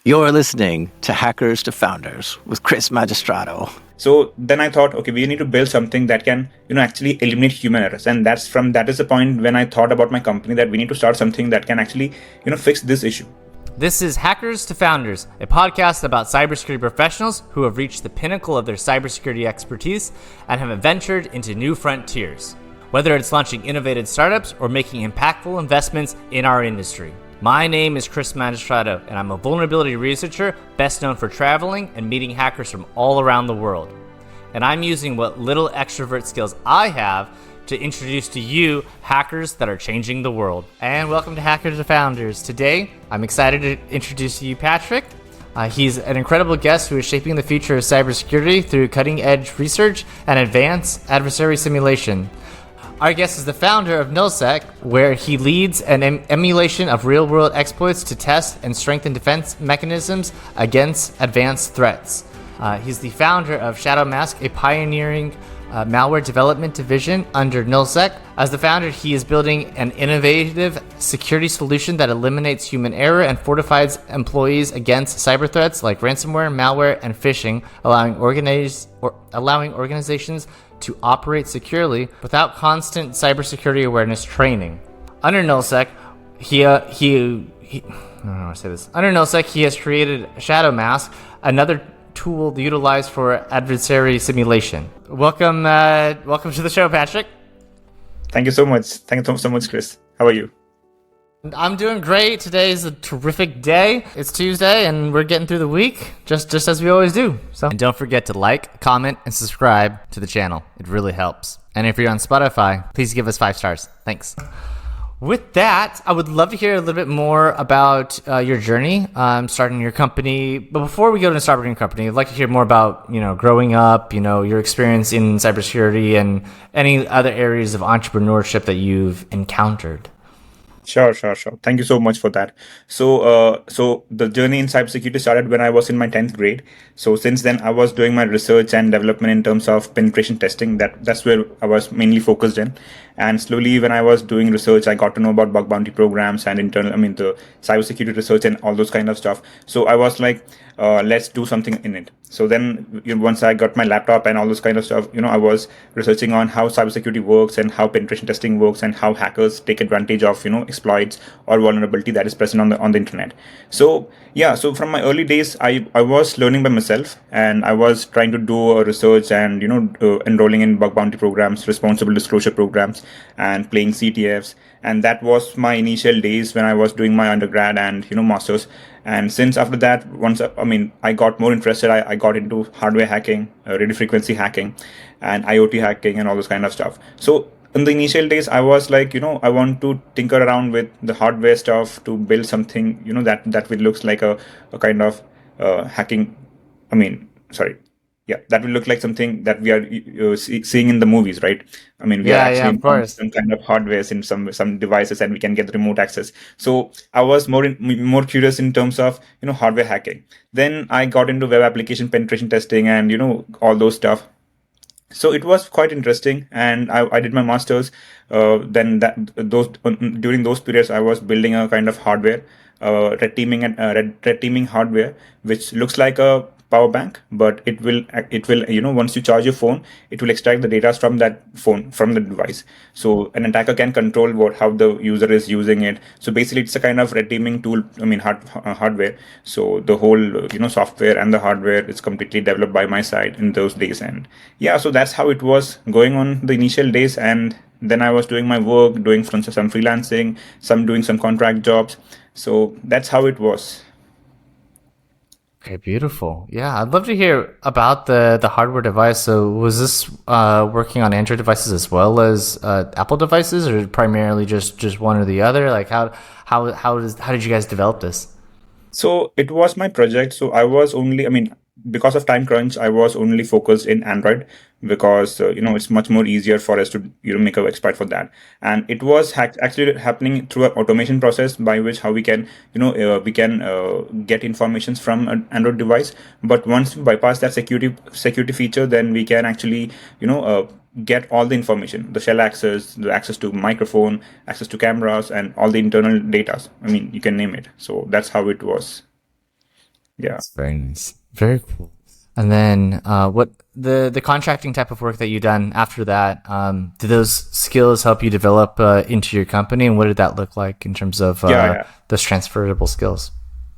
You're listening to Hackers to Founders with Chris Magistrato. So then I thought, okay, we need to build something that can, actually eliminate human errors. And that is the point when I thought about my company, that we need to start something that can actually, fix this issue. This is Hackers to Founders, a podcast about cybersecurity professionals who have reached the pinnacle of their cybersecurity expertise and have ventured into new frontiers, whether it's launching innovative startups or making impactful investments in our industry. My name is Chris Magistrato, and I'm a vulnerability researcher best known for traveling and meeting hackers from all around the world. And I'm using what little extrovert skills I have to introduce to you hackers that are changing the world. And welcome to Hackers to Founders. Today, I'm excited to introduce to you Patrick. He's an incredible guest who is shaping the future of cybersecurity through cutting-edge research and advanced adversary simulation. Our guest is the founder of NullZec, where he leads an emulation of real-world exploits to test and strengthen defense mechanisms against advanced threats. He's the founder of ShadowMask, a pioneering malware development division under NullZec. As the founder, he is building an innovative security solution that eliminates human error and fortifies employees against cyber threats like ransomware, malware, and phishing, allowing organizations to operate securely without constant cybersecurity awareness training. Under NullZec, Under NullZec, he has created ShadowMask, another tool utilized for adversary simulation. Welcome to the show, Patrick. Thank you so much. Thank you so much, Chris. How are you? I'm doing great. Today is a terrific day. It's Tuesday, and we're getting through the week, just as we always do. And don't forget to like, comment, and subscribe to the channel. It really helps. And if you're on Spotify, please give us 5 stars. Thanks. With that, I would love to hear a little bit more about your journey starting your company. But before we go to starting your company, I'd like to hear more about growing up, your experience in cybersecurity and any other areas of entrepreneurship that you've encountered. Sure. Thank you so much for that. So the journey in cybersecurity started when I was in my 10th grade. So since then, I was doing my research and development in terms of penetration testing. That's where I was mainly focused in. And slowly, when I was doing research, I got to know about bug bounty programs and the cybersecurity research and all those kind of stuff. So I was like, let's do something in it. So then once I got my laptop and all those kind of stuff, I was researching on how cybersecurity works and how penetration testing works and how hackers take advantage of, exploits or vulnerability that is present on the internet. So from my early days, I was learning by myself, and I was trying to do a research and, enrolling in bug bounty programs, responsible disclosure programs, and playing CTFs. And that was my initial days when I was doing my undergrad and, masters. And since after that, I got more interested. I got into hardware hacking, radio frequency hacking, and IoT hacking, and all this kind of stuff. So in the initial days, I was like, I want to tinker around with the hardware stuff to build something, that will looks like a kind of hacking. That will look like something that we are seeing in the movies, right? We are actually in some kind of hardware in some devices, and we can get remote access. So I was more curious in terms of hardware hacking. Then I got into web application penetration testing and all those stuff. So it was quite interesting, and I did my masters. During those periods, I was building a kind of hardware, red teaming hardware, which looks like a power bank, but it will once you charge your phone, it will extract the data from that phone, from the device. So an attacker can control how the user is using it. So basically, it's a kind of red teaming tool. Hardware. So the whole software and the hardware is completely developed by my side in those days. And so that's how it was going on the initial days. And then I was doing my work, doing some freelancing, doing some contract jobs. So that's how it was. Okay, beautiful. Yeah, I'd love to hear about the hardware device. So was this working on Android devices as well as Apple devices, or primarily just one or the other? Like how did you guys develop this? So it was my project. So I was because of time crunch, I was only focused in Android because it's much more easier for us to make a exploit for that. And it was actually happening through an automation process by which how we can get informations from an Android device. But once we bypass that security feature, then we can actually get all the information, the shell access, the access to microphone, access to cameras, and all the internal data. You can name it. So that's how it was. Yeah. That's very nice. Very cool. And then what the contracting type of work that you've done after that, did those skills help you develop into your company? And what did that look like in terms of Yeah. those transferable skills?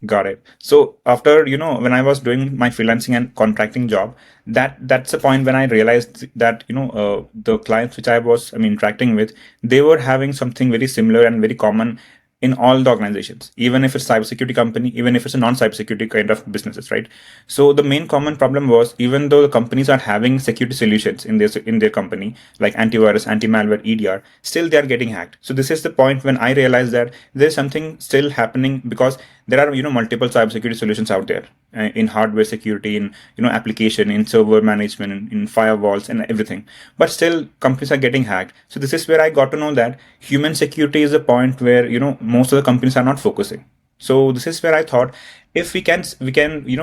Got it. So after, when I was doing my freelancing and contracting job, that's the point when I realized that, the clients which interacting with, they were having something very similar and very common in all the organizations, even if it's cybersecurity company, even if it's a non-cybersecurity kind of businesses, right? So the main common problem was, even though the companies are having security solutions in their company, like antivirus, anti-malware, EDR, still they are getting hacked. So this is the point when I realized that there's something still happening, because there are multiple cybersecurity solutions out there, in hardware security, in application, in server management, in firewalls and everything, but still companies are getting hacked. So this is where I got to know that human security is a point where most of the companies are not focusing. So this is where I thought, if we can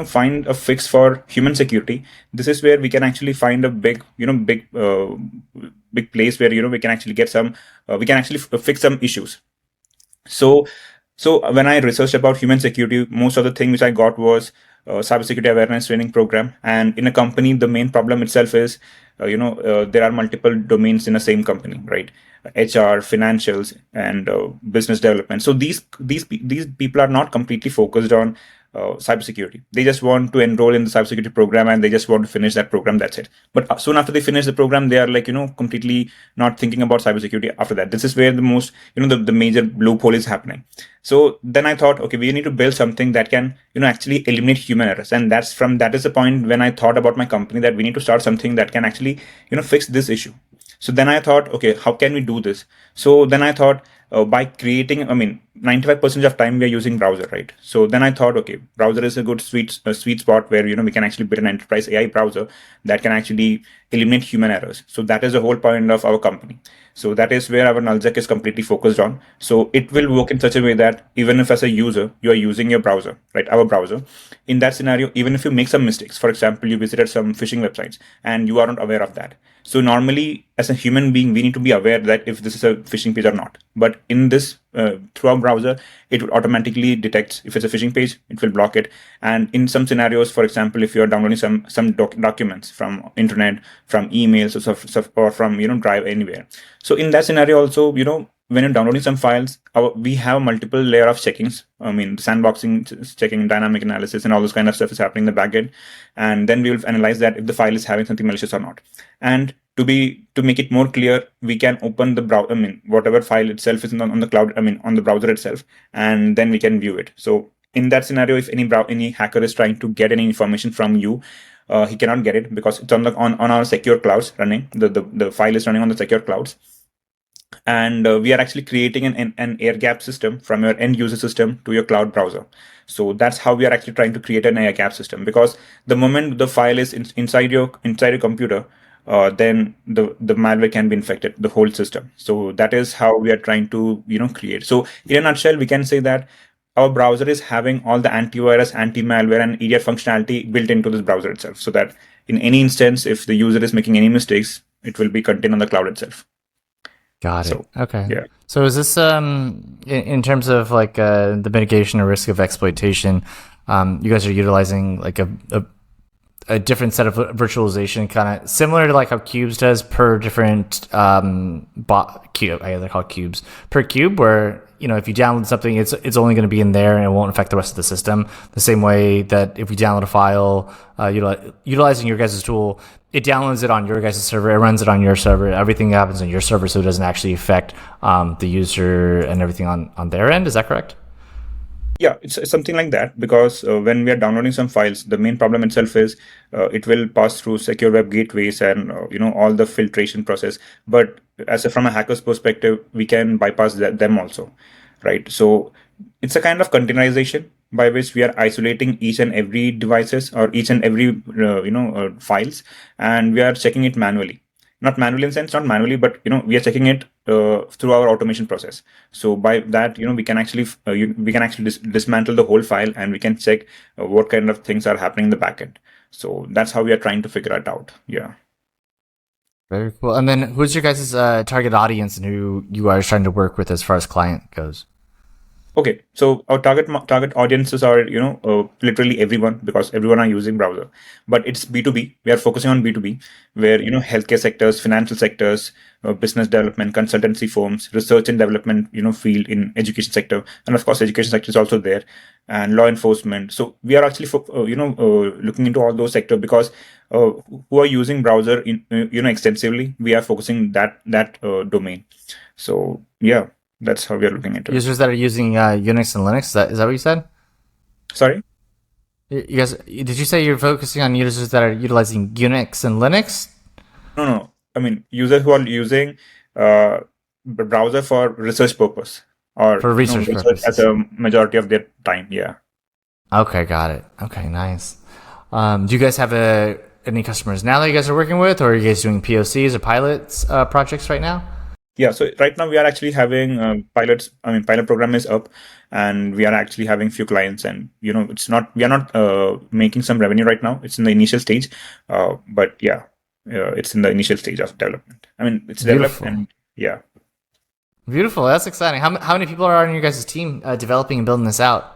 find a fix for human security, this is where we can actually find a big place where we can actually get some we can actually fix some issues. So, when I researched about human security, most of the thing which I got was cybersecurity awareness training program. And in a company, the main problem itself is, there are multiple domains in the same company, right? HR, financials, and business development. So these people are not completely focused on cybersecurity. They just want to enroll in the cybersecurity program and they just want to finish that program. That's it. But soon after they finish the program, they are like, completely not thinking about cybersecurity after that. This is where the most, the major loophole is happening. So then I thought, okay, we need to build something that can, actually eliminate human errors. And that is the point when I thought about my company, that we need to start something that can actually, fix this issue. So then I thought, okay, how can we do this? So then I thought, by creating, 95% of time we are using browser, right? So then I thought, okay, browser is a good sweet spot where, we can actually build an enterprise AI browser that can actually eliminate human errors. So that is the whole point of our company. So that is where our NullZec is completely focused on. So it will work in such a way that even if as a user, you are using your browser, right, our browser, in that scenario, even if you make some mistakes, for example, you visited some phishing websites and you are not aware of that. So normally, as a human being, we need to be aware that if this is a phishing page or not. But in this, through our browser, it will automatically detect if it's a phishing page, it will block it. And in some scenarios, for example, if you are downloading some documents from internet, from emails, or from Drive, anywhere. So in that scenario, also, when you're downloading some files, we have multiple layer of checkings. Sandboxing, checking, dynamic analysis, and all those kind of stuff is happening in the backend. And then we will analyze that if the file is having something malicious or not. And to make it more clear, we can open the browser, whatever file itself is on the cloud, on the browser itself, and then we can view it. So in that scenario, if any hacker is trying to get any information from you, he cannot get it, because it's on our secure clouds running. The file is running on the secure clouds. And we are actually creating an air gap system from your end user system to your cloud browser. So that's how we are actually trying to create an air gap system, because the moment the file is inside your computer, then the malware can be infected the whole system. So that is how we are trying to create. So in a nutshell, we can say that our browser is having all the antivirus, anti-malware, and EDR functionality built into this browser itself, so that in any instance, if the user is making any mistakes, it will be contained on the cloud itself. Got it. So, okay. Yeah. So is this in terms of like the mitigation or risk of exploitation? You guys are utilizing like a different set of virtualization, kind of similar to like how Cubes does per different cube. They're called cubes per cube, where if you download something, it's only going to be in there and it won't affect the rest of the system. The same way that if we download a file, utilizing your guys' tool, it downloads it on your guys' server, it runs it on your server, everything happens on your server, so it doesn't actually affect the user and everything on their end. Is that correct? Yeah, it's something like that, because when we are downloading some files, the main problem itself is it will pass through secure web gateways and all the filtration process. But from a hacker's perspective, we can bypass them also, right? So it's a kind of containerization by which we are isolating each and every devices or each and every files, and we are checking it manually. Not manually in sense, not manually, but we are checking it through our automation process. So by that, we can actually dismantle the whole file, and we can check what kind of things are happening in the backend. So that's how we are trying to figure it out. Yeah. Very cool. And then who's your guys' target audience and who you are trying to work with as far as client goes? Okay, so our target audiences are literally everyone, because everyone are using browser, but it's B2B. We are focusing on B2B, where healthcare sectors, financial sectors, business development, consultancy firms, research and development field in education sector, and of course education sector is also there, and law enforcement. So we are actually looking into all those sectors, because who are using browser extensively. We are focusing that domain. So yeah. That's how we are looking into it. Users that are using Unix and Linux. Is that what you said? Sorry? You guys, did you say you're focusing on users that are utilizing Unix and Linux? No. I mean, users who are using the browser for research purpose, or For research purposes. as a majority of their time. Yeah. Okay, got it. Okay, nice. Do you guys have any customers now that you guys are working with, or are you guys doing POCs or pilots projects right now? Yeah, so right now we are actually having pilots. I mean, pilot program is up, and we are actually having few clients. And we are not making some revenue right now. It's in the initial stage, but yeah, it's in the initial stage of development. I mean, it's developed, and yeah. Beautiful. That's exciting. How many people are on your guys' team developing and building this out?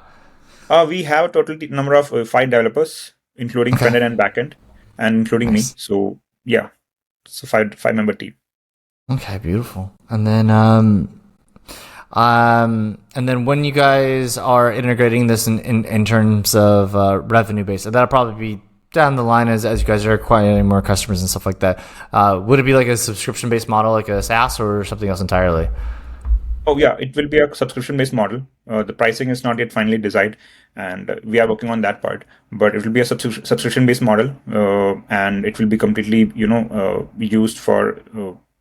We have a total number of 5 developers, including front end and back end, and including me. So yeah, it's a five-member team. Okay, beautiful. And then when you guys are integrating this in terms of revenue base, that'll probably be down the line as you guys are acquiring more customers and stuff like that. Would it be like a subscription based model, like a SaaS, or something else entirely? Oh yeah, it will be a subscription based model. The pricing is not yet finally decided, and we are working on that part. But it will be a subscription based model, and it will be completely used for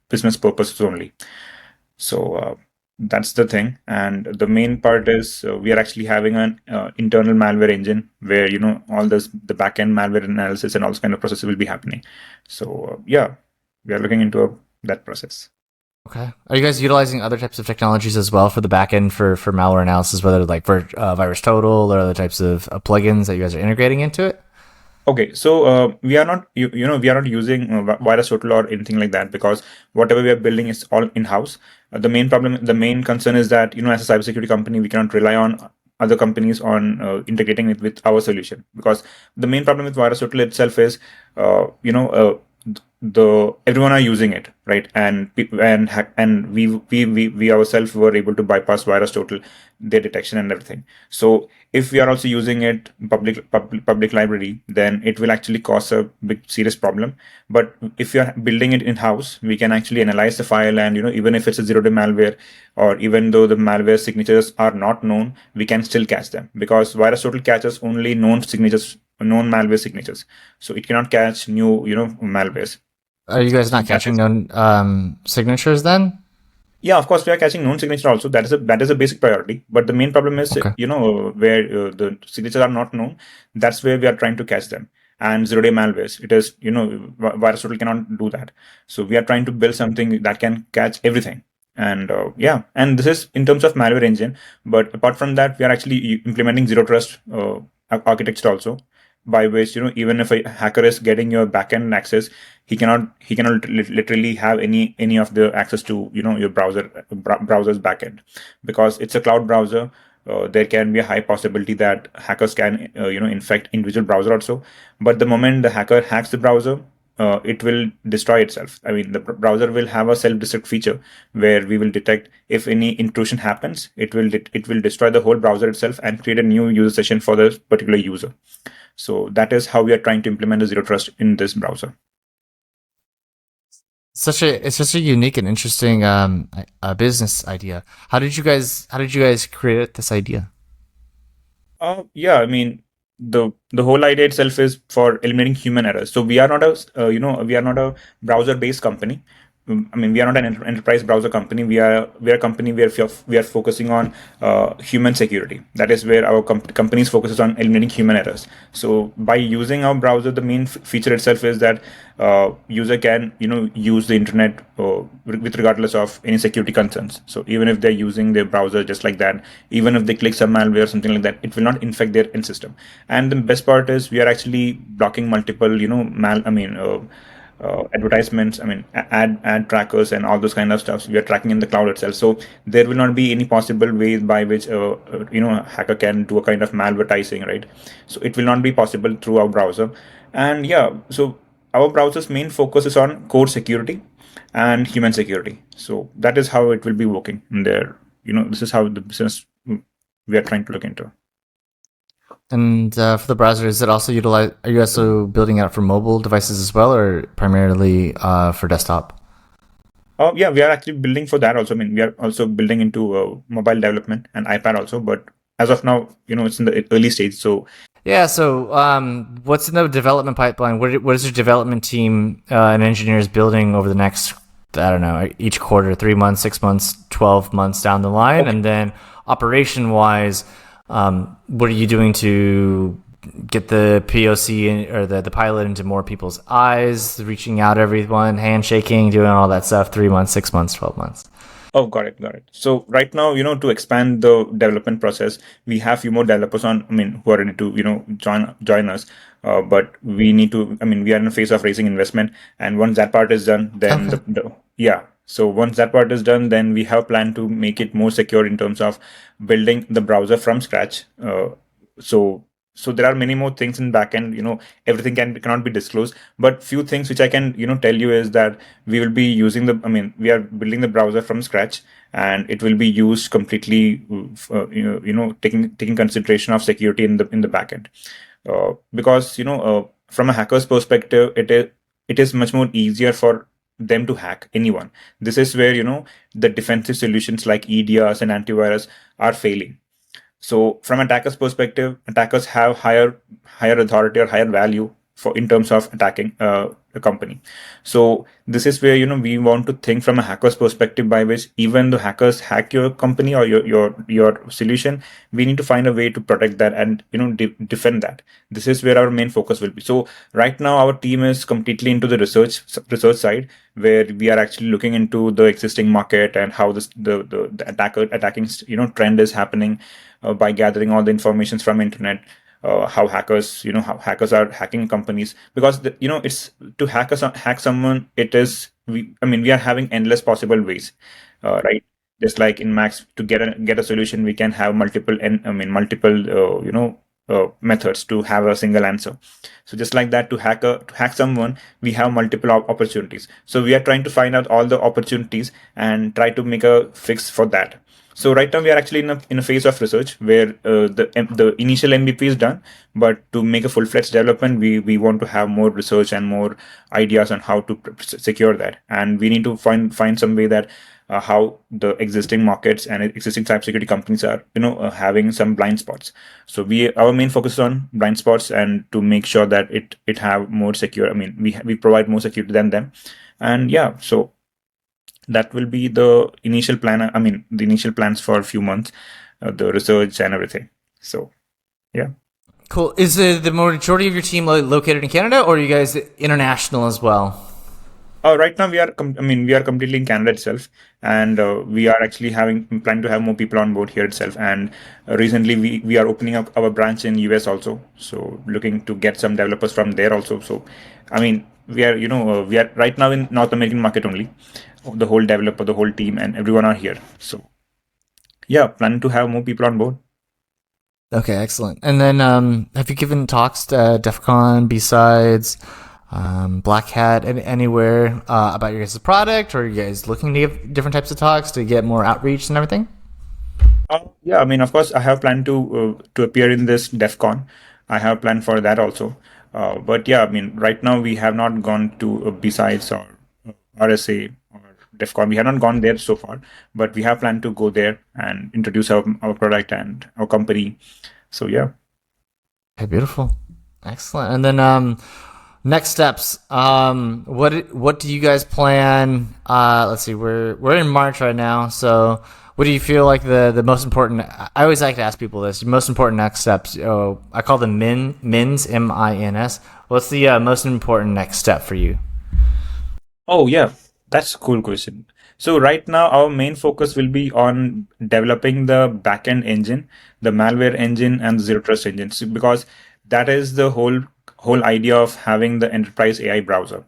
business purposes only. So that's the thing. And the main part is we are actually having an internal malware engine where all the backend malware analysis and all this kind of processes will be happening. So yeah, we are looking into that process. Okay. Are you guys utilizing other types of technologies as well for the backend for malware analysis, whether like for VirusTotal or other types of plugins that you guys are integrating into it? Okay, so we are not we are not using VirusTotal or anything like that, because whatever we are building is all in-house. The main concern is that as a cybersecurity company, we cannot rely on other companies on integrating it with our solution, because the main problem with VirusTotal itself is everyone are using it, right? And we ourselves were able to bypass VirusTotal, their detection and everything. So if we are also using it public library, then it will actually cause a big serious problem. But if you are building it in house, we can actually analyze the file, and even if it's a zero-day malware, or even though the malware signatures are not known, we can still catch them, because VirusTotal catches only known malware signatures. So it cannot catch new malwares. Are you guys not catching known signatures then? Yeah, of course we are catching known signature also. That is a basic priority. But the main problem is where the signatures are not known. That's where we are trying to catch them. And zero-day malwares, it is VirusTotal cannot do that. So we are trying to build something that can catch everything. And and this is in terms of malware engine. But apart from that, we are actually implementing zero trust architecture also, by which even if a hacker is getting your backend access, he cannot literally have any of the access to your browser's backend, because it's a cloud browser. There can be a high possibility that hackers can infect individual browser also. But the moment the hacker hacks the browser, it will destroy itself. I mean, the browser will have a self-destruct feature where we will detect if any intrusion happens. It will destroy the whole browser itself and create a new user session for the particular user. So that is how we are trying to implement the zero trust in this browser. It's such a unique and interesting business idea. How did you guys create this idea? Yeah, I mean, the whole idea itself is for eliminating human errors. So we are not a browser based company. I mean, we are not an enterprise browser company. We are a company where we are focusing on human security. That is where our company's focuses on eliminating human errors. So by using our browser, the main feature itself is that user can use the internet with regardless of any security concerns. So even if they're using their browser just like that, even if they click some malware or something like that, it will not infect their end system. And the best part is we are actually blocking multiple advertisements, ad trackers and all those kind of stuff. We are tracking in the cloud itself. So there will not be any possible way by which a hacker can do a kind of malvertising, right? So it will not be possible through our browser. And yeah, so our browser's main focus is on core security and human security. So that is how it will be working in there. This is how the business we are trying to look into. And for the browser, is it also utilize? Are you also building out for mobile devices as well, or primarily for desktop? Yeah, we are actually building for that also. We are also building into mobile development and iPad also. But as of now, it's in the early stage. So yeah. So what's in the development pipeline? What is your development team and engineers building over the next, I don't know, each quarter, 3 months, 6 months, 12 months down the line? Okay. And then operation wise, what are you doing to get the POC or the pilot into more people's eyes, reaching out everyone, handshaking, doing all that stuff, 3 months, 6 months, 12 months? Oh, got it. So right now, to expand the development process, we have few more developers who are ready to, join us. But we need to, we are in a phase of raising investment. And once that part is done, then okay. So once that part is done, then we have planned to make it more secure in terms of building the browser from scratch. So there are many more things in backend. Everything cannot be disclosed, but few things which I can tell you is that we will be using we are building the browser from scratch, and it will be used completely, taking consideration of security in the backend, because from a hacker's perspective, it is much more easier for them to hack anyone. This is where the defensive solutions like EDRs and antivirus are failing. So from attackers' perspective, attackers have higher authority or higher value in terms of attacking a company. So this is where we want to think from a hacker's perspective, by which even the hackers hack your company or your solution, we need to find a way to protect that and defend that. This is where our main focus will be. So right now our team is completely into the research side, where we are actually looking into the existing market and how the attacking trend is happening, by gathering all the information from internet. How hackers are hacking companies, because it's to hack someone. It is we are having endless possible ways, right? Just like in Max, to get a solution, we can have multiple methods to have a single answer. So just like that, to hack someone, we have multiple opportunities. So we are trying to find out all the opportunities and try to make a fix for that. So right now we are actually in a phase of research where the initial MVP is done, but to make a full-fledged development, we want to have more research and more ideas on how to secure that, and we need to find some way that how the existing markets and existing cybersecurity companies are having some blind spots. So our main focus is on blind spots, and to make sure that it have more secure. We provide more security than them, and yeah, so that will be the initial plan. The initial plans for a few months, the research and everything. So, yeah. Cool. Is the majority of your team located in Canada, or are you guys international as well? Right now we are completely in Canada itself, and we are actually planning to have more people on board here itself. And recently we are opening up our branch in US also, so looking to get some developers from there also. So, we are we are right now in North American market only. The whole developer, the whole team, and everyone are here. So, yeah, planning to have more people on board. Okay, excellent. And then, have you given talks to DEF CON, B-Sides, Black Hat, anywhere about your guys' product, or are you guys looking to give different types of talks to get more outreach and everything? Yeah, of course, I have planned to appear in this DEF CON. I have planned for that also. But yeah, right now we have not gone to B-Sides or RSA or DEF CON. We have not gone there so far, but we have planned to go there and introduce our product and our company. So yeah. Okay, beautiful, excellent. And then next steps. What do you guys plan? Let's see. We're in March right now, so what do you feel like the most important? I always like to ask people this. Most important next steps. I call them MINS, MINS. What's the most important next step for you? Oh yeah, that's a cool question. So right now our main focus will be on developing the backend engine, the malware engine, and the zero trust engine, because that is the whole idea of having the enterprise AI browser.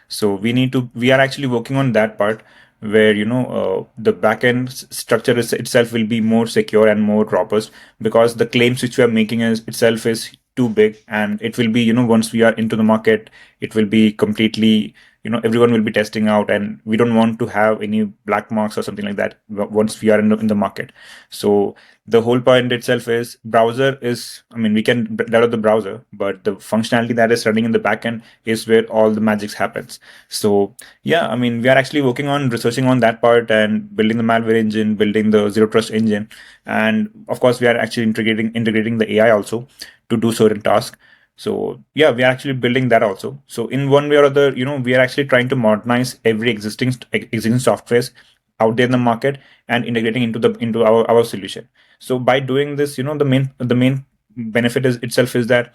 So we are actually working on that part where the backend structure itself will be more secure and more robust, because the claims which we are making itself is too big, and it will be, once we are into the market, it will be completely, everyone will be testing out, and we don't want to have any black marks or something like that once we are in the market. So the whole point itself is browser is, I mean, we can develop the browser, but the functionality that is running in the backend is where all the magic happens. So yeah, I mean, we are actually working on researching on that part and building the malware engine, building the zero trust engine, and of course we are actually integrating the AI also to do certain tasks. So yeah, we are actually building that also. So in one way or other, we are actually trying to modernize every existing softwares out there in the market and integrating into our solution. So by doing this, the main benefit is that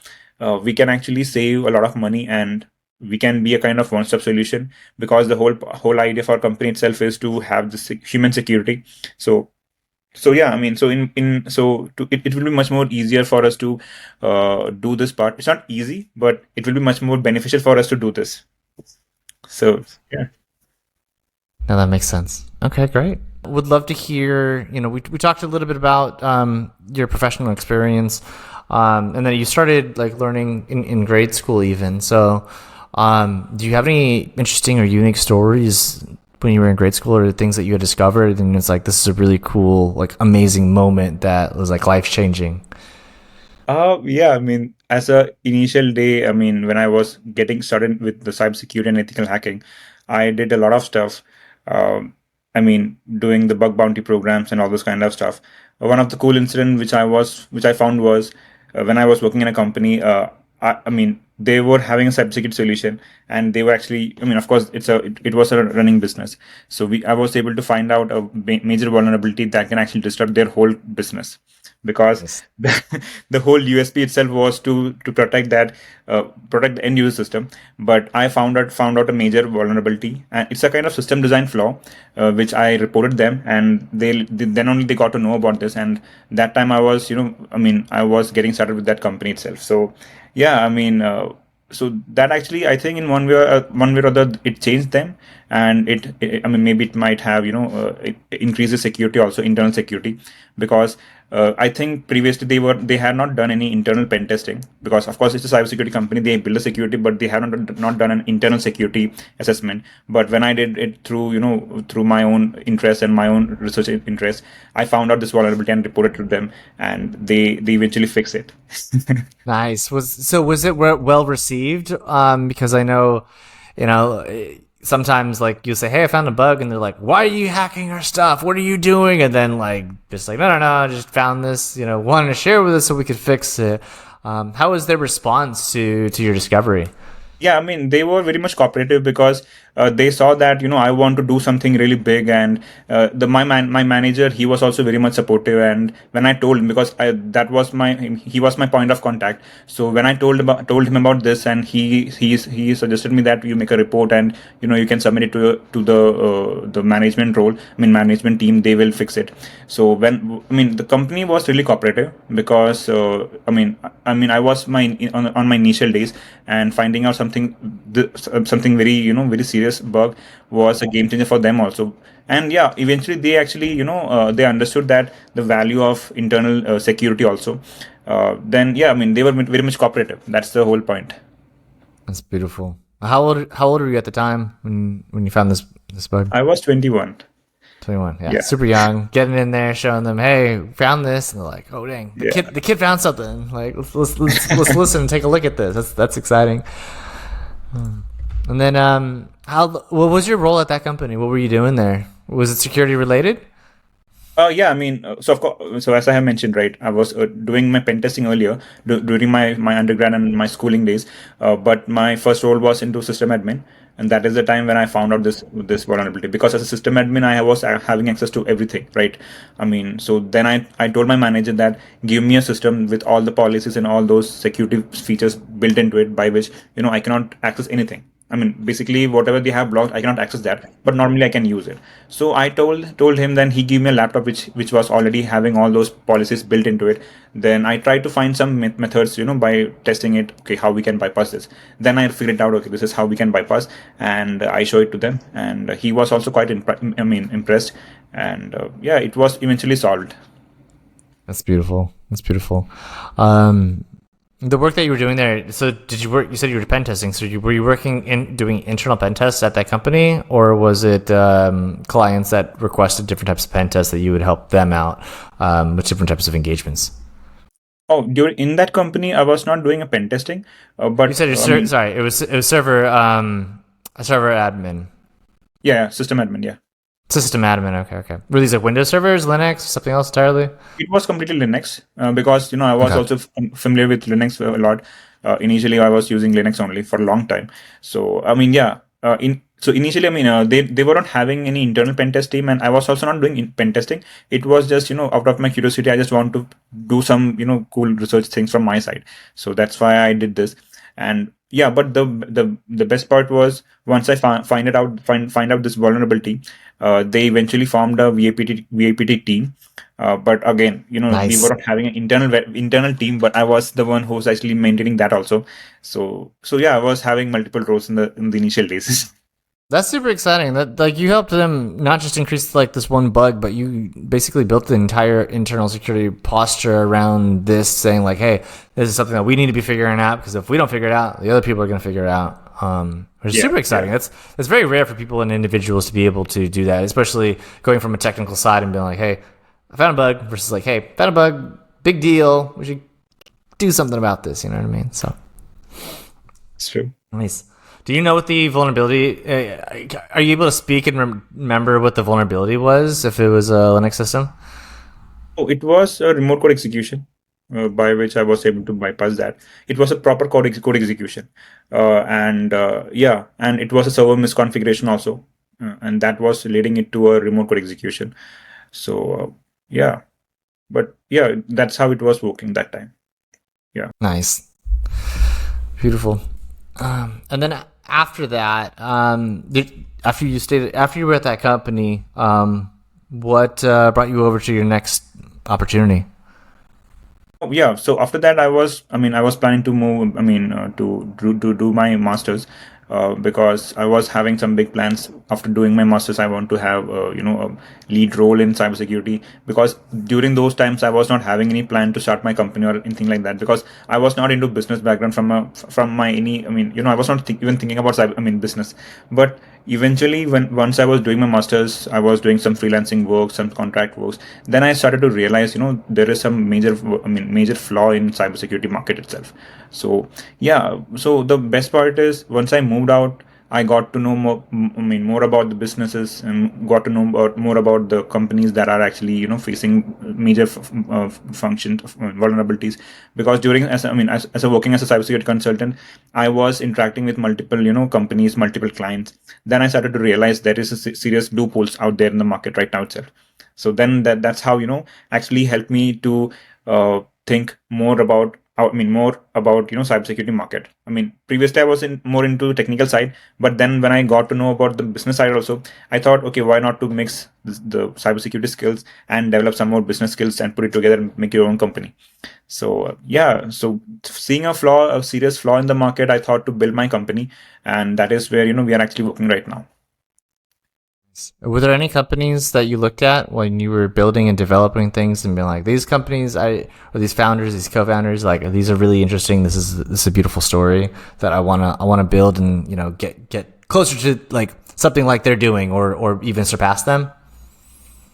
we can actually save a lot of money, and we can be a kind of one-stop solution, because the whole idea for our company itself is to have this human security. So yeah, I mean, so it will be much more easier for us to do this part. It's not easy, but it will be much more beneficial for us to do this. So yeah. No, that makes sense. Okay, great. Would love to hear, we talked a little bit about your professional experience, and then you started like learning in grade school even. So do you have any interesting or unique stories when you were in grade school, or things that you had discovered and it's like, this is a really cool, like amazing moment that was like life changing? Yeah, I mean, as a initial day, I mean, when I was getting started with the cybersecurity and ethical hacking, I did a lot of stuff. I mean, doing the bug bounty programs and all this kind of stuff. One of the cool incident which I found was when I was working in a company. I mean, they were having a cybersecurity solution, and they were actually, I mean, of course, it was a running business. So I was able to find out a major vulnerability that can actually disrupt their whole business, because Yes. the whole USP itself was to protect that, protect the end user system. But I found out a major vulnerability, and it's a kind of system design flaw, which I reported them, and then only they got to know about this. And that time I was, I mean, I was getting started with that company itself. So yeah, I mean, so that actually, I think in one way or other, it changed them, and I mean, maybe it might have, it increases security also, internal security, because I think previously they had not done any internal pen testing, because of course it's a cybersecurity company, they build a security, but they have not done an internal security assessment. But when I did it through, through my own interest and my own research interest, I found out this vulnerability and reported to them, and they eventually fixed it. Nice. Was it well received? Because I know, sometimes like you say, "Hey, I found a bug," and they're like, "Why are you hacking our stuff? What are you doing?" And then like just like, "No, I just found this. Wanted to share with us so we could fix it." How was their response to your discovery? Yeah, I mean, they were very much cooperative, because they saw that, I want to do something really big. And my manager, he was also very much supportive. And when I told him, because he was my point of contact, so when I told him about this, and he suggested me that you make a report, and you can submit it to the management role, I mean, management team, they will fix it. So the company was really cooperative, because I was on my initial days, and finding out something very serious bug was a game changer for them also. And yeah, eventually they actually, they understood that the value of internal security also. Then yeah, I mean, they were very much cooperative. That's the whole point. That's beautiful. How old were you at the time when you found this bug? I was 21. 21. Yeah, Yeah. super young. Getting in there, showing them, "Hey, found this," and they're like, "Oh dang, Yeah. the kid found something. Like let's listen and take a look at this. That's exciting." And then what was your role at that company? What were you doing there? Was it security related? Yeah, I mean, so of course, so as I have mentioned, right, I was doing my pen testing earlier during my undergrad and my schooling days. But my first role was into system admin, and that is the time when I found out this vulnerability. Because as a system admin, I was having access to everything, right? I mean, so then I told my manager that give me a system with all the policies and all those security features built into it, by which I cannot access anything. I mean, basically whatever they have blocked, I cannot access that, but normally I can use it. So I told him. Then he gave me a laptop which was already having all those policies built into it. Then I tried to find some methods, by testing it. Okay, how we can bypass this. Then I figured out, okay, this is how we can bypass, and I show it to them, and he was also quite impressed, and yeah, it was eventually solved. That's beautiful. That's beautiful. The work that you were doing there, so did you work, you said you were pen testing, so were you working in doing internal pen tests at that company, or was it clients that requested different types of pen tests that you would help them out with different types of engagements? Oh, in that company, I was not doing a pen testing, but You said sorry, it was server admin. Yeah, system admin, yeah. System admin, okay. Were these like Windows servers, Linux, something else entirely? It was completely Linux because I was also familiar with Linux a lot. Initially, I was using Linux only for a long time. So I mean, yeah. So initially, I mean, they were not having any internal pen test team, and I was also not doing pen testing. It was just out of my curiosity, I just want to do some cool research things from my side. So that's why I did this. And yeah, but the best part was once I find out this vulnerability, they eventually formed a VAPT team. But again, Nice. we were not having an internal team, but I was the one who was actually maintaining that also. So yeah, I was having multiple roles in the initial days. That's super exciting. That like you helped them not just increase like this one bug, but you basically built the entire internal security posture around this, saying like, "Hey, this is something that we need to be figuring out because if we don't figure it out, the other people are going to figure it out." Which is super exciting. Yeah. That's very rare for people and individuals to be able to do that, especially going from a technical side and being like, "Hey, I found a bug," versus like, "Hey, found a bug, big deal. We should do something about this." You know what I mean? So It's true. nice. Do you know what the vulnerability? Are you able to speak and remember what the vulnerability was if it was a Linux system? Oh, it was a remote code execution by which I was able to bypass that. It was a proper code execution, and yeah, and it was a server misconfiguration also, and that was leading it to a remote code execution. So yeah, but yeah, that's how it was working that time. Yeah. Nice, beautiful. And then after that, after you were at that company, what brought you over to your next opportunity? Oh, yeah. So after that, I was planning to move. To do my masters, because I was having some big plans. After doing my masters, I want to have a lead role in cybersecurity. Because during those times, I was not having any plan to start my company or anything like that. Because I was not into business background from my any. I was not even thinking about business. But eventually, once I was doing my masters, I was doing some freelancing work, some contract works. Then I started to realize, there is some major flaw in cybersecurity market itself. So yeah, so the best part is once I moved out, I got to know more about the businesses and got to know more about the companies that are actually facing major functions vulnerabilities. Because during as a working as a cybersecurity consultant, I was interacting with multiple companies, multiple clients. Then I started to realize there is a serious loopholes out there in the market right now itself. So then that's how actually helped me to think more about cybersecurity market. Previously I was more into technical side, but then when I got to know about the business side also, I thought, okay, why not to mix the cybersecurity skills and develop some more business skills and put it together and make your own company. So yeah, so seeing a serious flaw in the market, I thought to build my company, and that is where we are actually working right now. Were there any companies that you looked at when you were building and developing things and being like, these companies, or these founders, these co-founders, like these are really interesting. This is a beautiful story that I wanna build and get closer to like something like they're doing or even surpass them?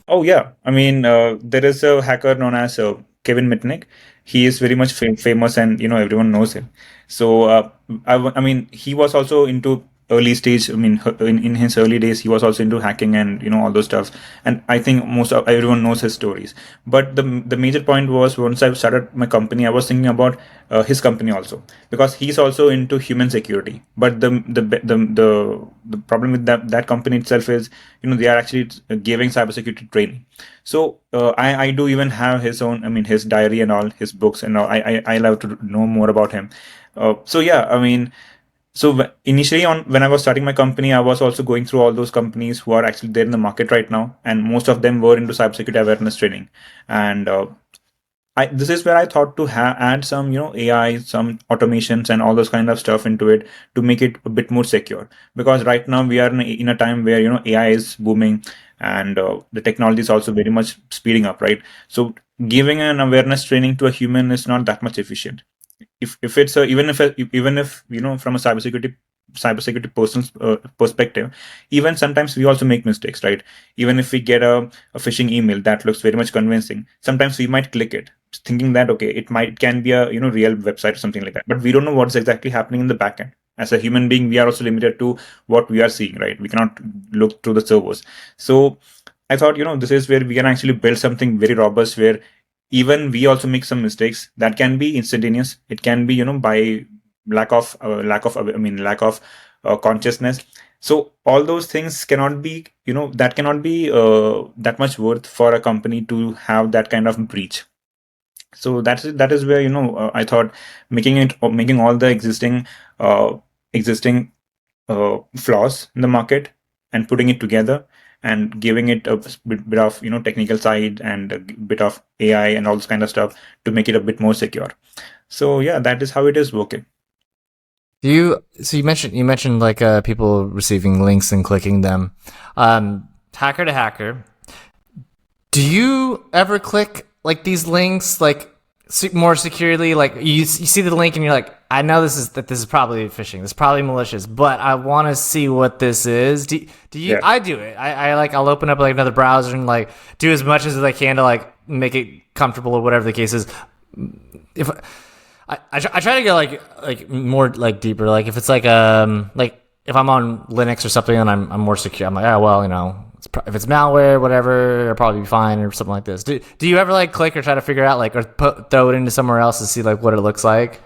Oh yeah, there is a hacker known as Kevin Mitnick. He is very much famous, and everyone knows him. So he was also into early stage. In his early days, he was also into hacking and all those stuff. And I think most of everyone knows his stories. But the major point was once I started my company, I was thinking about his company also, because he's also into human security. But the problem with that company itself is they are actually giving cybersecurity training. So I do even have his own, his diary and all his books and all. I love to know more about him. So yeah, So initially, on when I was starting my company, I was also going through all those companies who are actually there in the market right now, and most of them were into cybersecurity awareness training. And this is where I thought to add some, AI, some automations and all those kind of stuff into it to make it a bit more secure. Because right now we are in a time where, AI is booming, and the technology is also very much speeding up, right? So giving an awareness training to a human is not that much efficient. If it's even if, from a cybersecurity person's perspective, even sometimes we also make mistakes, right? Even if we get a phishing email that looks very much convincing, sometimes we might click it thinking that, okay, can be a, real website or something like that, but we don't know what's exactly happening in the backend. As a human being, we are also limited to what we are seeing, right? We cannot look through the servers. So I thought, this is where we can actually build something very robust, where even we also make some mistakes that can be instantaneous. It can be, by lack of consciousness. So all those things cannot be, that cannot be that much worth for a company to have that kind of breach. So that is where, I thought making all the existing flaws in the market and putting it together and giving it a bit of, technical side and a bit of AI and all this kind of stuff to make it a bit more secure. So yeah, that is how it is working. So you mentioned like people receiving links and clicking them. Hacker to hacker, do you ever click like these links like more securely? Like you see the link and you're like, I know this is probably phishing, this is probably malicious, but I want to see what this is. Do you? Yeah. I do it. I'll open up like another browser and like do as much as I can to like make it comfortable or whatever the case is. If I try to go like more like deeper, like if it's like if I'm on Linux or something and I'm more secure, I'm like, oh well, if it's malware, whatever, it'll probably be fine or something like this. Do you ever like click or try to figure out like or throw it into somewhere else to see like what it looks like?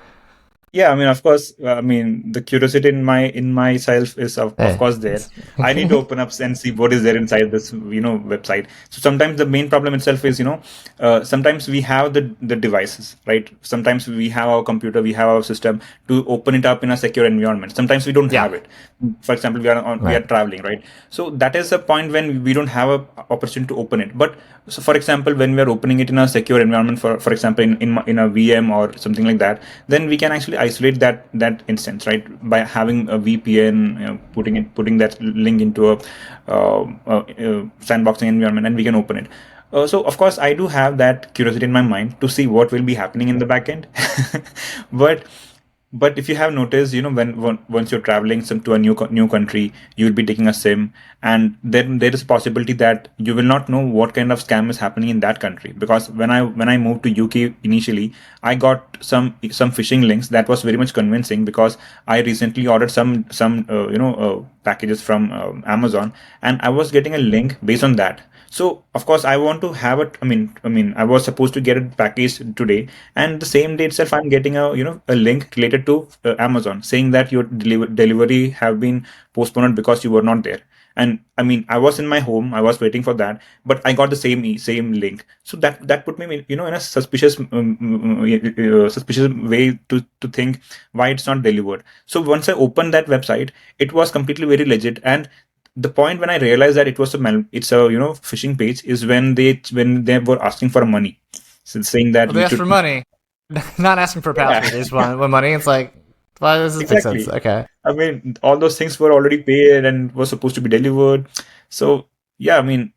Yeah, I mean, of course, the curiosity in myself is of course there. I need to open up and see what is there inside this, website. So sometimes the main problem itself is, sometimes we have the devices, right? Sometimes we have our computer, we have our system to open it up in a secure environment. Sometimes we don't have it. For example, we are traveling, right? So that is a point when we don't have an opportunity to open it. But so, for example, when we are opening it in a secure environment, for example, in a VM or something like that, then we can actually isolate that instance, right, by having a VPN, putting that link into a sandboxing environment, and we can open it. So of course I do have that curiosity in my mind to see what will be happening in the backend. But if you have noticed, once you're traveling to a new country, you'll be taking a SIM, and then there is a possibility that you will not know what kind of scam is happening in that country. Because when I moved to UK initially, I got some phishing links that was very much convincing, because I recently ordered some packages from Amazon, and I was getting a link based on that. So of course I want to have it. I mean, I was supposed to get a package today, and the same day itself I'm getting a link related to Amazon saying that your delivery have been postponed because you were not there. And I mean, I was in my home, I was waiting for that, but I got the same link. So that put me, in a suspicious way to think why it's not delivered. So once I opened that website, it was completely very legit. And the point when I realized that it was it's a phishing page is when they were asking for money, so saying that they asked for money, not asking for a password. They just want money. It's like, why does this make sense? Okay, I mean, all those things were already paid and were supposed to be delivered. So yeah, I mean,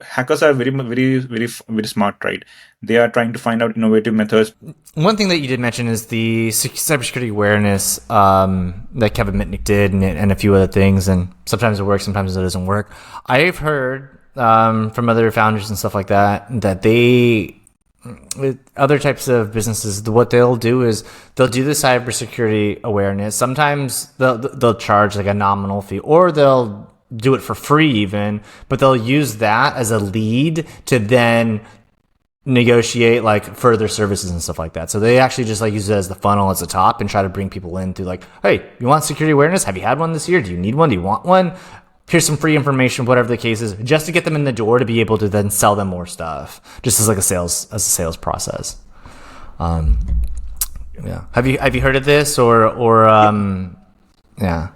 hackers are very, very, very, very smart, right? They are trying to find out innovative methods. One thing that you did mention is the cybersecurity awareness that Kevin Mitnick did, and a few other things. And sometimes it works, sometimes it doesn't work. I've heard from other founders and stuff like that with other types of businesses, what they'll do is they'll do the cybersecurity awareness. Sometimes they'll charge like a nominal fee, or they'll do it for free even, but they'll use that as a lead to then negotiate like further services and stuff like that. So they actually just like use it as the funnel at the top and try to bring people in through like, hey, you want security awareness? Have you had one this year? Do you need one? Do you want one? Here's some free information, whatever the case is, just to get them in the door to be able to then sell them more stuff, just as like a sales process. Yeah. Have you heard of this or Yeah.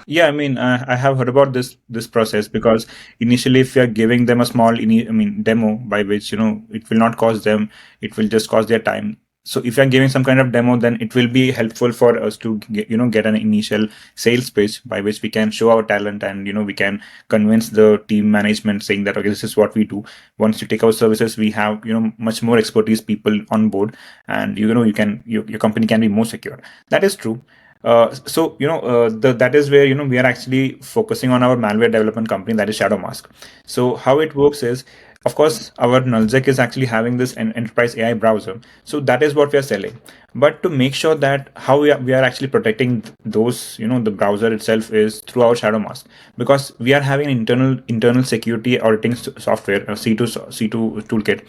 Yeah, I mean, I have heard about this process, because initially, if you are giving them a small, demo by which it will not cost them, it will just cost their time. So if you are giving some kind of demo, then it will be helpful for us to get an initial sales pitch by which we can show our talent, and we can convince the team management saying that, okay, this is what we do. Once you take our services, we have much more expertise people on board, and your company can be more secure. That is true. That is where we are actually focusing on our malware development company, that is Shadow Mask. So how it works is, of course, our NullZec is actually having this enterprise AI browser. So that is what we are selling. But to make sure that how we are actually protecting those, the browser itself is through our Shadow Mask, because we are having internal security auditing software, C2 toolkit,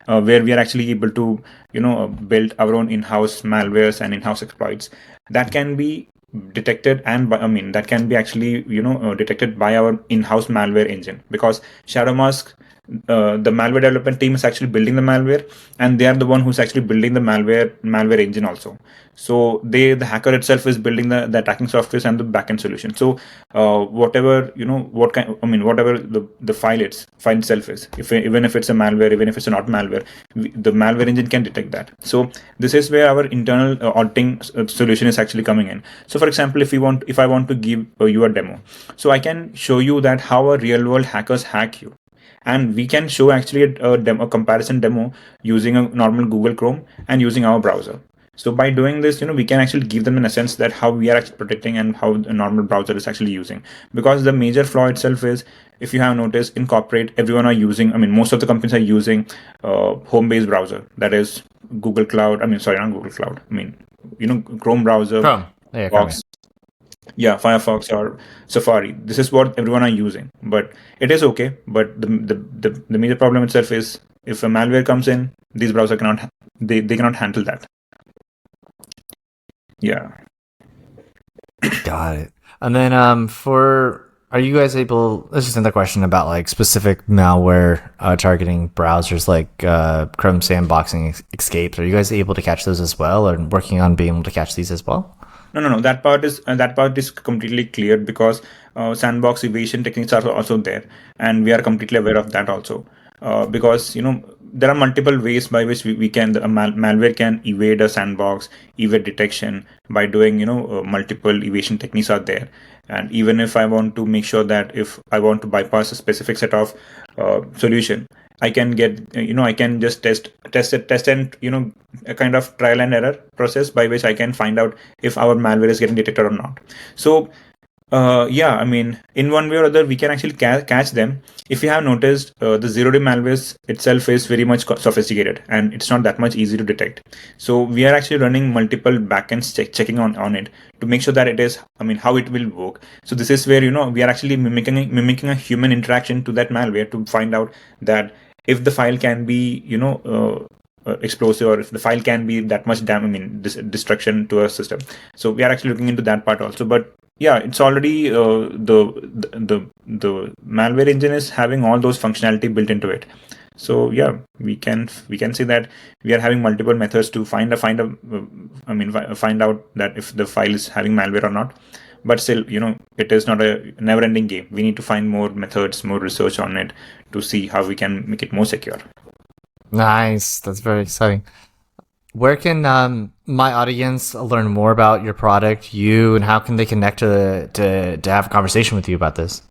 where we are actually able to build our own in-house malwares and in-house exploits that can be detected, and that can be actually detected by our in-house malware engine, because Shadow Mask, the malware development team is actually building the malware, and they are the one who's actually building the malware engine also. So the hacker itself is building the attacking software and the backend solution. So whatever whatever the file itself is, even if it's a malware, even if it's a not malware, the malware engine can detect that. So this is where our internal auditing solution is actually coming in. So for example, if I want to give you a demo, so I can show you that how a real world hackers hack you, and we can show actually a comparison demo using a normal Google Chrome and using our browser. So by doing this, we can actually give them in a sense that how we are actually protecting and how a normal browser is actually using. Because the major flaw itself is, if you have noticed, in corporate, everyone are using, most of the companies are using home-based browser, that is Google Cloud. Sorry, not Google Cloud. Chrome browser, Chrome. Yeah, Chrome. Yeah, Firefox or Safari. This is what everyone are using, but it is okay. But the major problem itself is, if a malware comes in, these browser cannot they cannot handle that. Yeah. Got it. And then are you guys able, this is another question about like specific malware targeting browsers like Chrome sandboxing escapes. Are you guys able to catch those as well, or working on being able to catch these as well? No. That part is completely clear, because sandbox evasion techniques are also there, and we are completely aware of that also. Because there are multiple ways by which we can the malware can evade a sandbox, evade detection by doing multiple evasion techniques are there. And even if I want to make sure that if I want to bypass a specific set of solution, I can get I can just test and a kind of trial and error process by which I can find out if our malware is getting detected or not. So in one way or other, we can actually catch them. If you have noticed, the zero-day malware itself is very much sophisticated, and it's not that much easy to detect. So we are actually running multiple backends checking on it to make sure that it is, how it will work. So this is where we are actually mimicking a human interaction to that malware to find out that if the file can be explosive, or if the file can be that much destruction to a system. So we are actually looking into that part also. But yeah, it's already the malware engine is having all those functionality built into it. So yeah, we can say that we are having multiple methods to find out that if the file is having malware or not. But still, it is not a never-ending game. We need to find more methods, more research on it to see how we can make it more secure. Nice. That's very exciting. Where can my audience learn more about your product, you, and how can they connect to have a conversation with you about this?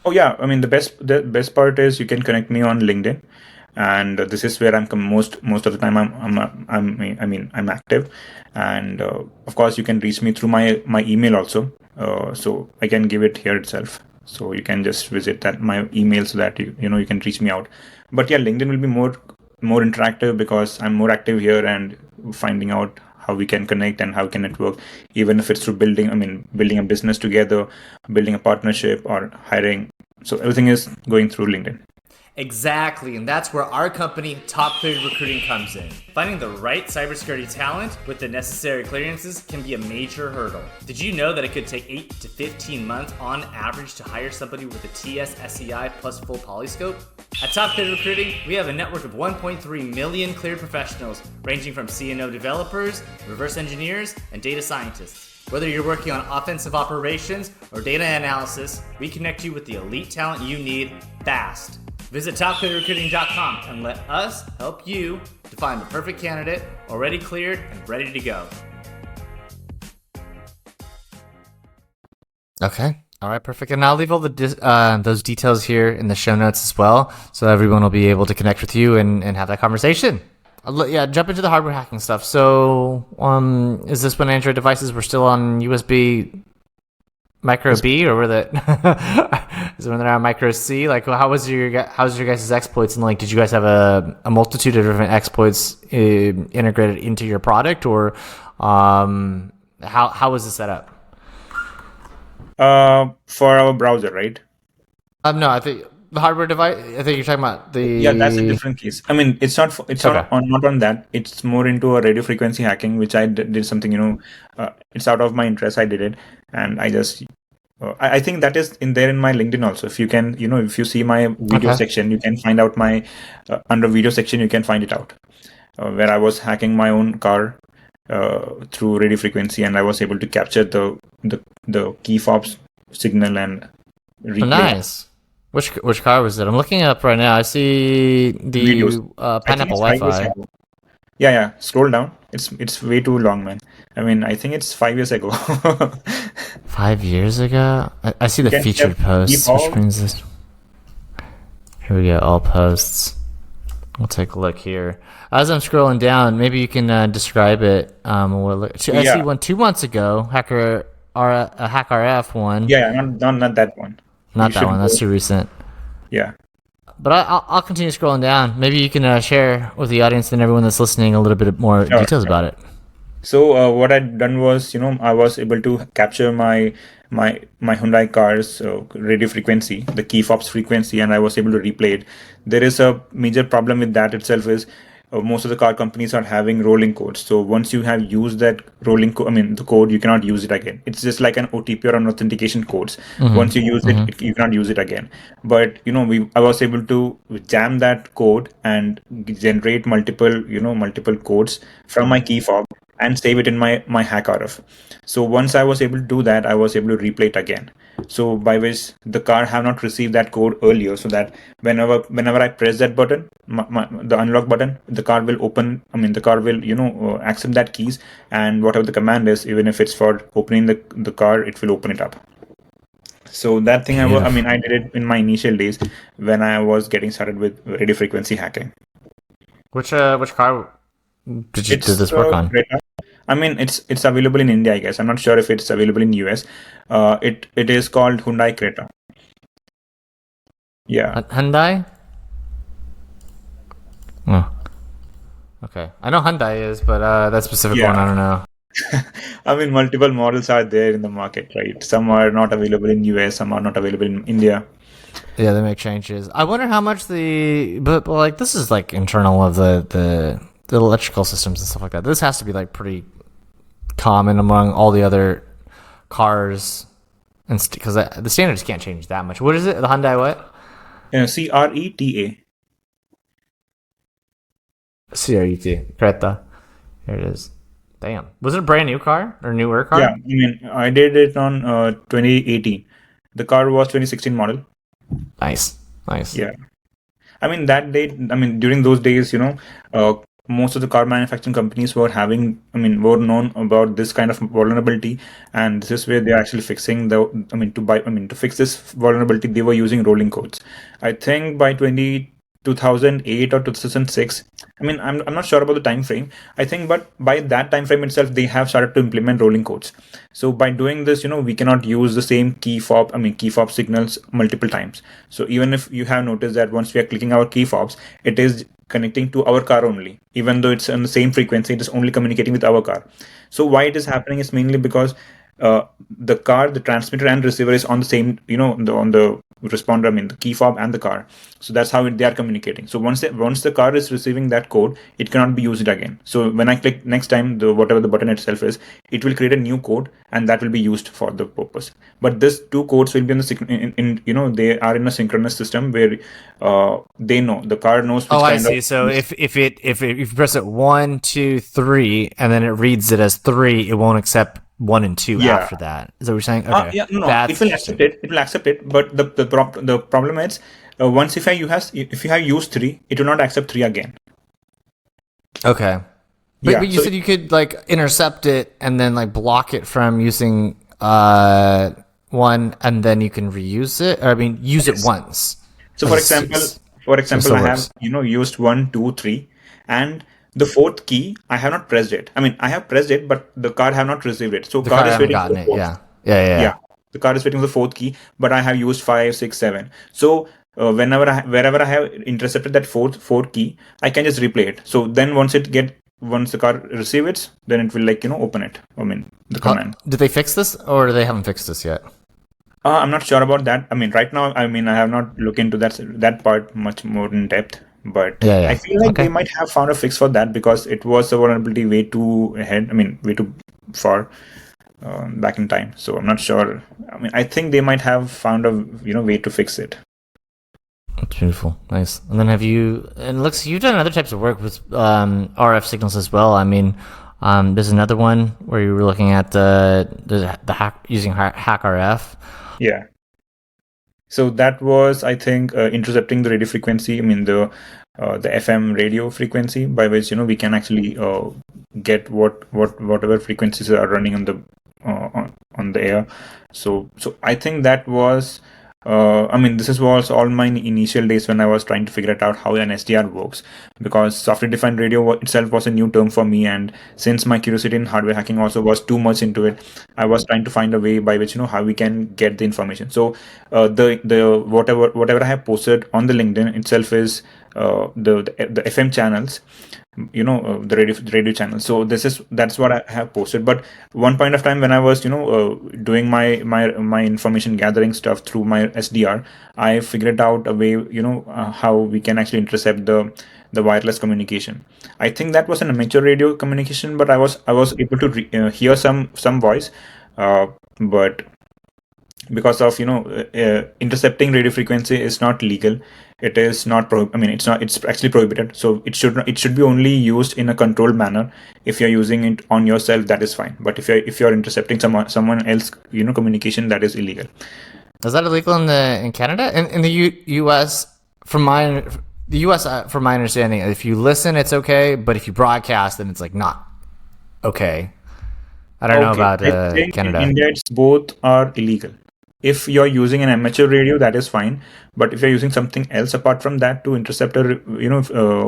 Oh yeah, the best part is you can connect me on LinkedIn, and this is where I'm most of the time I'm active, and of course you can reach me through my email also. So I can give it here itself. So you can just visit that my email so that you can reach me out. But yeah, LinkedIn will be more interactive, because I'm more active here and finding out how we can connect and how we can network, even if it's through building a business together, building a partnership, or hiring. So everything is going through LinkedIn. Exactly, and that's where our company, Top Cleared Recruiting, comes in. Finding the right cybersecurity talent with the necessary clearances can be a major hurdle. Did you know that it could take 8 to 15 months on average to hire somebody with a TS SCI plus full polyscope? At Top Cleared Recruiting, we have a network of 1.3 million cleared professionals, ranging from C&O developers, reverse engineers, and data scientists. Whether you're working on offensive operations or data analysis, we connect you with the elite talent you need fast. Visit topcoderecruiting.com and let us help you to find the perfect candidate already cleared and ready to go. Okay. All right, perfect. And I'll leave all the those details here in the show notes as well, so everyone will be able to connect with you and have that conversation. Jump into the hardware hacking stuff. So, is this when Android devices were still on USB Micro B, or were that is it when they're on Micro C? Like, how's your guys' exploits, and like, did you guys have a multitude of different exploits integrated into your product, or how was the setup? For our browser, right? No, I think the hardware device. I think you're talking about the. Yeah, that's a different case. I mean, it's not on that. It's more into a radio frequency hacking, which I did something. It's out of my interest. I did it, and I just. I think that is in my LinkedIn also. If you can, if you see my video section, you can find out my under video section. You can find it out where I was hacking my own car through radio frequency, and I was able to capture the key fobs signal and replay. Oh, nice. Which car was it? I'm looking up right now. I see the Pineapple Wi-Fi. Yeah. Scroll down. It's way too long, man. I mean, I think it's 5 years ago. 5 years ago? I see the featured posts. Which brings this. Here we go. All posts. We'll take a look here. As I'm scrolling down, maybe you can describe it. I see one 2 months ago. Hack RF one. Yeah, not that one. Not that one. That's too recent. Yeah. But I'll continue scrolling down. Maybe you can share with the audience and everyone that's listening a little bit more details about it. So what I'd done was, I was able to capture my Hyundai car's radio frequency, the key fobs frequency, and I was able to replay it. There is a major problem with that itself is most of the car companies are having rolling codes. So once you have used that rolling code, the code, you cannot use it again. It's just like an OTP or an authentication codes. Mm-hmm. Once you use it, you cannot use it again. But I was able to jam that code and generate multiple codes from my key fob and save it in my hack RF. So once I was able to do that, I was able to replay it again. So by which the car have not received that code earlier, so that whenever I press that button, the unlock button, the car will open. The car will accept that keys, and whatever the command is, even if it's for opening the car, it will open it up. So that thing I did it in my initial days when I was getting started with radio frequency hacking. Which car did this work on? Creta. It's available in India, I guess. I'm not sure if it's available in US. It is called Hyundai Creta. Yeah. Hyundai? Oh. Okay. I know Hyundai is, but that specific one, I don't know. Multiple models are there in the market, right? Some are not available in US, some are not available in India. Yeah, they make changes. I wonder how much but like this is like internal of the electrical systems and stuff like that. This has to be like pretty common among all the other cars, and because the standards can't change that much. What is it? The Hyundai what? CRETA. CRET. Creta. Here it is. Damn. Was it a brand new car or newer car? Yeah, I did it on 2018. The car was 2016 model. Nice. Yeah. That day, during those days, most of the car manufacturing companies were known about this kind of vulnerability, and this is where they're actually fixing to fix this vulnerability, they were using rolling codes. I think by 2008 or 2006. I'm not sure about the time frame. I think, but by that time frame itself, they have started to implement rolling codes. So by doing this, we cannot use the same key fob signals multiple times. So even if you have noticed that once we are clicking our key fobs, it is connecting to our car only, even though it's on the same frequency, it is only communicating with our car. So why it is happening is mainly because the car, the transmitter and receiver is on the same, on the responder, the key fob and the car. So that's how they are communicating. So once the car is receiving that code, it cannot be used again. So when I click next time, whatever the button itself is, it will create a new code and that will be used for the purpose. But these two codes will be they are in a synchronous system where they know, the car knows. I see. So if you press it 1, 2, 3, and then it reads it as 3, it won't accept 1 and 2 Yeah. after that. Is that what you're saying? Okay. Yeah, no, That's it will accept it. It will accept it, but the problem is once if you have used 3, it will not accept 3 again. okay. Yeah, But you so said you could like intercept it and then like block it from using one, and then you can reuse it. Or, I mean, use it once. So for example, still I have works. used 1, 2, 3, and the 4th key I have not pressed it. I mean, I have pressed it, but the card have not received it. So The card card I is haven't waiting for gotten the it. 4th. Yeah. Yeah, the card is waiting for the 4th key, but I have used 5, 6, 7. So wherever I have intercepted that fourth key, I can just replay it. So then once the card receives it, then it will open it. I mean the command. Did they fix this, or they haven't fixed this yet? I'm not sure about that. I mean, right now, I have not looked into that part much more in depth. But Yeah. I feel like Okay. they might have found a fix for that because it was a vulnerability way too ahead. I mean, way too far back in time. So I'm not sure. I mean, I think they might have found a way to fix it. That's beautiful. Nice. And then and it looks you've done other types of work with RF signals as well. I mean, there's another one where you were looking at the hack using hack RF. Yeah. So that was, I think, intercepting the radio frequency. I mean, the FM radio frequency by which we can actually get whatever frequencies are running on the air. So I think that was. I mean, this was all my initial days when I was trying to figure it out how an SDR works, because software-defined radio itself was a new term for me, and since my curiosity in hardware hacking also was too much into it, I was trying to find a way by which how we can get the information. So the whatever I have posted on the LinkedIn itself is the FM channels, the radio channel. So that's what I have posted. But one point of time when I was doing my information gathering stuff through my SDR, I figured out a way how we can actually intercept the wireless communication. I think that was an amateur radio communication, but I was able to hear some voice, but because of intercepting radio frequency is not legal. It is not it's actually prohibited. So it should be only used in a controlled manner. If you're using it on yourself, that is fine, but if you're intercepting someone else communication, that is illegal. Is that illegal in Canada? In the US, from my understanding, if you listen it's okay, but if you broadcast then it's like not okay. I don't know about Canada. In India, both are illegal. If you're using an amateur radio, that is fine. But if you're using something else apart from that to intercept a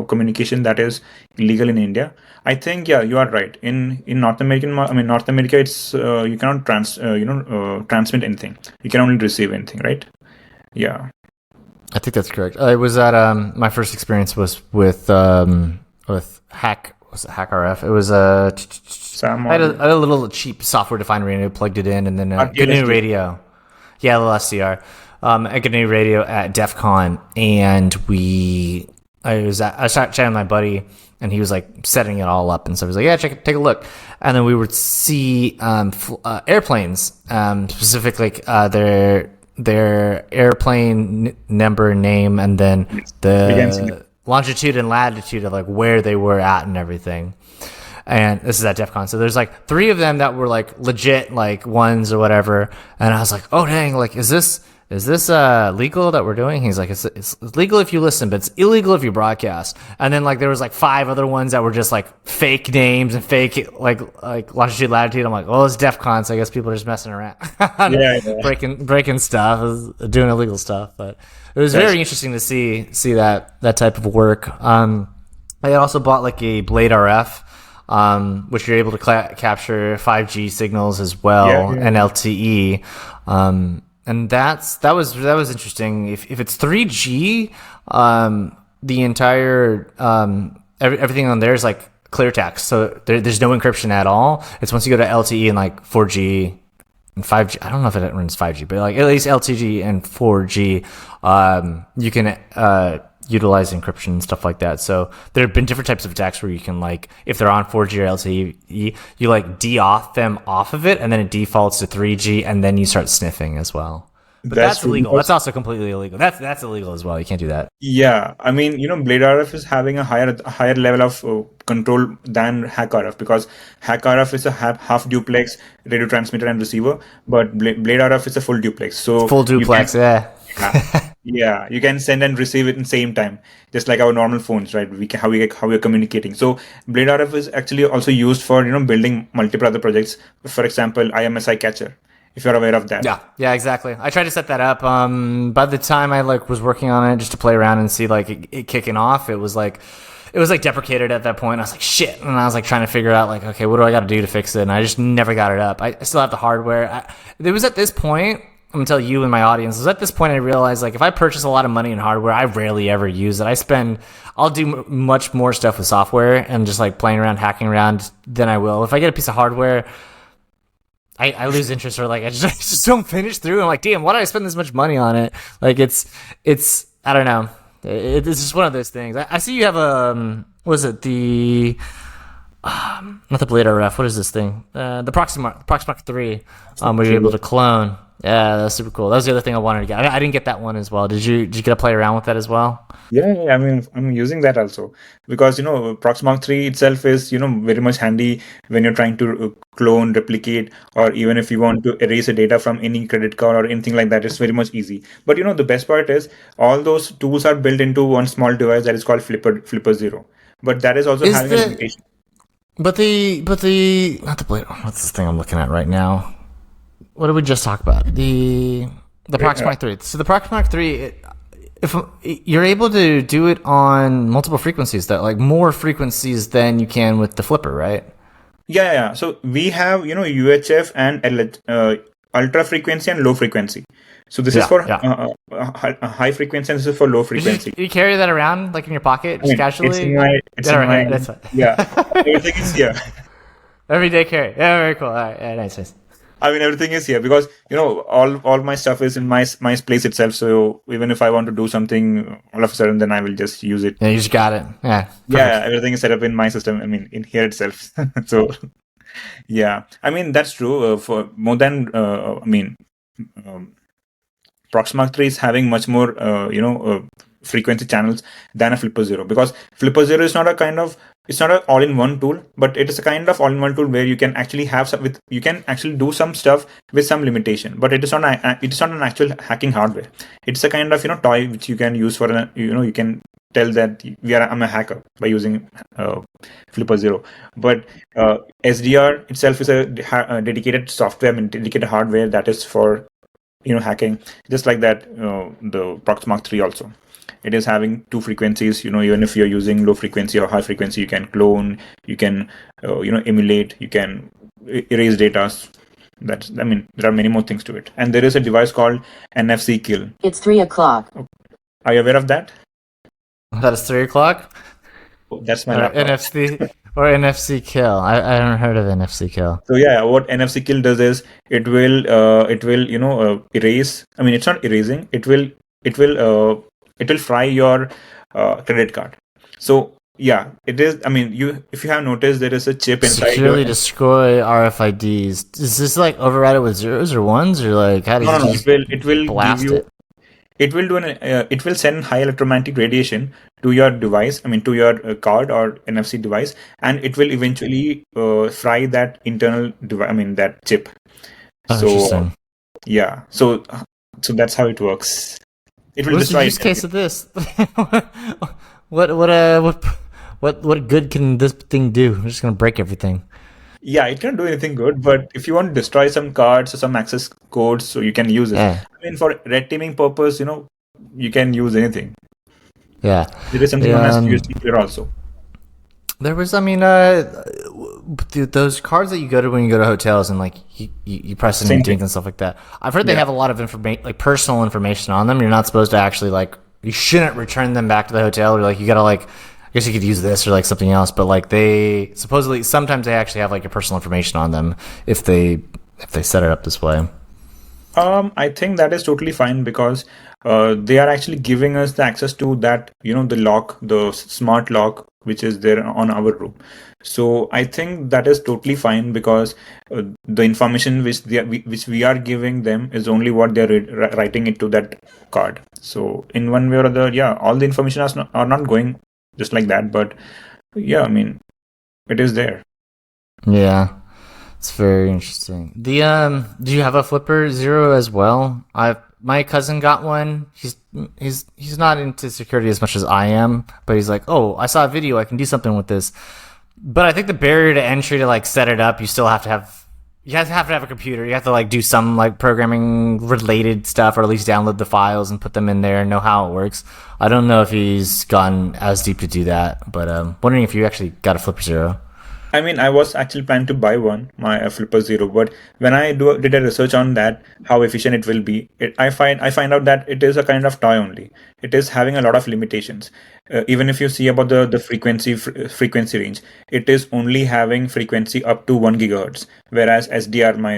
communication, that is illegal in India. I think you are right. In North America, it's you cannot transmit anything. You can only receive anything, right? Yeah. I think that's correct. I was at my first experience was with hack RF. It was I had a little cheap software defined radio, plugged it in, and then GNU radio. Yeah, a little SDR. A GNU radio at DEF CON, and I was chatting with my buddy, and he was like setting it all up, and so I was like, yeah, take a look. And then we would see airplanes, specifically their airplane number, name, and then the longitude and latitude of like where they were at and everything. And this is at DEF CON. So there's like 3 of them that were like legit like ones or whatever. And I was like, oh dang, like is this legal that we're doing? He's like, it's legal if you listen, but it's illegal if you broadcast. And then like there was like 5 other ones that were just like fake names and fake like longitude, latitude. I'm like, oh, it's DEF CON, so I guess people are just messing around. breaking stuff, doing illegal stuff. But it was very interesting to see that type of work. I also bought like a Blade RF, which you're able to capture 5G signals as well, and LTE. And that was interesting. If it's 3G, the entire everything on there is like clear text, so there's no encryption at all. It's once you go to LTE and like 4G and 5G. I don't know if it runs 5G, but like at least LTE and 4G, you can utilize encryption and stuff like that. So there have been different types of attacks where you can like, if they're on 4G or LTE, you like de-auth them off of it, and then it defaults to 3G, and then you start sniffing as well. But that's true. illegal. That's also completely illegal. That's illegal as well. You can't do that. Yeah, I mean, Blade RF is having a higher level of control than Hack RF, because Hack RF is a half duplex radio transmitter and receiver, but Blade RF is a full duplex. So Full duplex, yeah, yeah, you can send and receive it in same time, just like our normal phones, right? How we're communicating. So Blade RF is actually also used for building multiple other projects. For example, IMSI catcher, if you're aware of that. Yeah, exactly. I tried to set that up. By the time I was working on it just to play around and see it kicking off, it was deprecated at that point. I was like, shit. And I was trying to figure out okay, what do I got to do to fix it? And I just never got it up. I still have the hardware. It was at this point, I'm going to tell you and my audience, is at this point I realized if I purchase a lot of money in hardware, I rarely ever use it. I'll do much more stuff with software and just playing around, hacking around than I will. If I get a piece of hardware, I lose interest, or I just don't finish through. I'm like, damn, why did I spend this much money on it? It's I don't know. It's just one of those things. I see you have what is it? Not the Blade RF. What is this thing? The Proxmark 3. Where you're able to clone. Yeah, that's super cool. That was the other thing I wanted to get. I didn't get that one as well. Did you get to play around with that as well? Yeah, I mean, I'm using that also, because Proxmark 3 itself is very much handy when you're trying to clone, replicate, or even if you want to erase a data from any credit card or anything like that. It's very much easy. But the best part is all those tools are built into one small device that is called Flipper Zero. But that is also having a limitation. But the not the Blade. What's this thing I'm looking at right now? What did we just talk about? The Proxmark 3. So the Proxmark 3, if you're able to do it on multiple frequencies, that more frequencies than you can with the Flipper, right? Yeah. So we have UHF and ultra frequency and low frequency. So this is for high frequency, and this is for low frequency. You carry that around in your pocket just casually? It's in my everything is here. Everyday carry. Yeah, very cool. All right, yeah, nice. I mean, everything is here because all my stuff is in my place itself. So even if I want to do something, all of a sudden, then I will just use it. Yeah, you just got it. Yeah. Perfect. Yeah, everything is set up in my system. I mean, in here itself. So yeah, I mean that's true. For more than Proxmark 3 is having much more frequency channels than a Flipper Zero, because Flipper Zero is not it's not an all-in-one tool, but it is a kind of all-in-one tool where you can actually you can actually do some stuff with some limitation, but it is not an actual hacking hardware. It's a kind of toy which you can use for you can tell that I'm a hacker by using Flipper Zero. But SDR itself is a dedicated software, dedicated hardware that is for hacking, just like that. The Proxmark 3 also, it is having two frequencies. Even if you're using low frequency or high frequency, you can clone, you can emulate, you can erase data. There are many more things to it. And there is a device called NFC kill. It's 3:00. Are you aware of that? That is 3:00. That's my laptop. NFC or NFC kill. I haven't heard of NFC kill. So yeah, what NFC kill does is it will erase. I mean, it's not erasing. It will fry your credit card. So yeah, it is. I mean, if you have noticed, there is a chip inside. Securely destroy RFIDs. Is this override it with zeros or ones, or how do you? No. It will blast give you. it. It will do it will send high electromagnetic radiation to your device. I mean, to your card or NFC device, and it will eventually fry that internal device. I mean, that chip. Interesting. Yeah. So that's how it works. It will What's the destroy. use case of this? What good can this thing do? I'm just gonna break everything. Yeah, it can't do anything good, but if you want to destroy some cards or some access codes, so you can use it. Yeah. I mean, for red teaming purpose, you can use anything. Yeah. There is something known as USB clear also. There was, those cards that you go to when you go to hotels and you press in things and stuff like that. I've heard they have a lot of information, personal information on them. You're not supposed to actually you shouldn't return them back to the hotel, or you gotta I guess you could use this or something else. But they supposedly sometimes they actually have your personal information on them if they set it up this way. I think that is totally fine because they are actually giving us the access to that, the lock, the smart lock, which is there on our room. So I think that is totally fine because the information which we are giving them is only what they're writing into that card. So in one way or other, yeah, all the information are not going just like that. But yeah, I mean, it is there. Yeah. It's very interesting. Do you have a Flipper Zero as well? My cousin got one. He's not into security as much as I am, but he's like, "Oh, I saw a video. I can do something with this." But I think the barrier to entry to like set it up, you still have to have a computer. You have to like do some like programming related stuff, or at least download the files and put them in there and know how it works. I don't know if he's gone as deep to do that, but wondering if you actually got a Flipper Zero. I mean, I was actually planning to buy one, my Flipper Zero, but when I did a research on that, how efficient it will be, I find out that it is a kind of toy only. It is having a lot of limitations. Even if you see about the frequency range, it is only having frequency up to 1 gigahertz, whereas SDR, my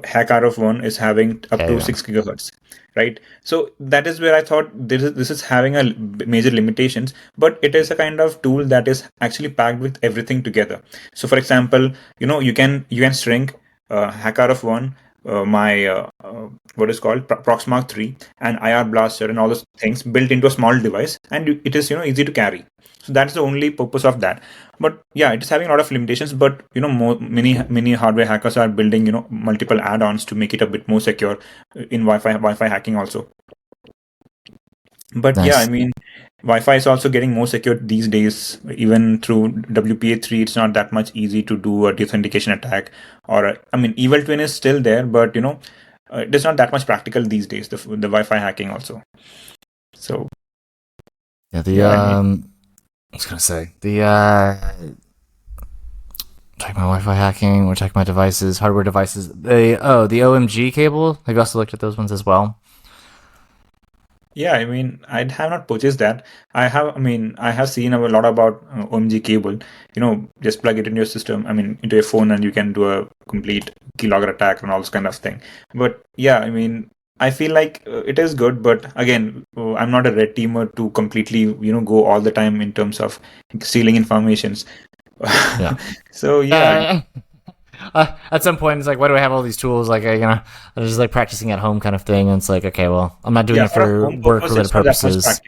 hack RF1, is having up to 6 gigahertz. Right, so that is where I thought this is having a major limitations, but it is a kind of tool that is actually packed with everything together. So, for example, you can shrink Hacker of One, my what is called Proxmark 3 and IR Blaster and all those things built into a small device, and it is easy to carry. So that's the only purpose of that. But yeah, it is having a lot of limitations. But many hardware hackers are building multiple add-ons to make it a bit more secure in Wi-Fi hacking also. But Nice. yeah, I mean, Wi-Fi is also getting more secure these days. Even through WPA3, it's not that much easy to do a deauthentication attack. I mean, Evil Twin is still there, but it is not that much practical these days. The Wi-Fi hacking also. So yeah, I was gonna say check my Wi-Fi hacking or check my devices, hardware devices. The OMG cable. Have you also looked at those ones as well? Yeah, I mean, I have not purchased that. I have seen a lot about OMG cable. Just plug it in your system. I mean, into your phone, and you can do a complete keylogger attack and all this kind of thing. But yeah, I mean, I feel like it is good, but again, I'm not a red teamer to completely, go all the time in terms of stealing informations. Yeah. So yeah, At some point, it's like, why do I have all these tools? Like, I'm just like practicing at home kind of thing. And it's like, okay, well, I'm not doing it for work-related purposes.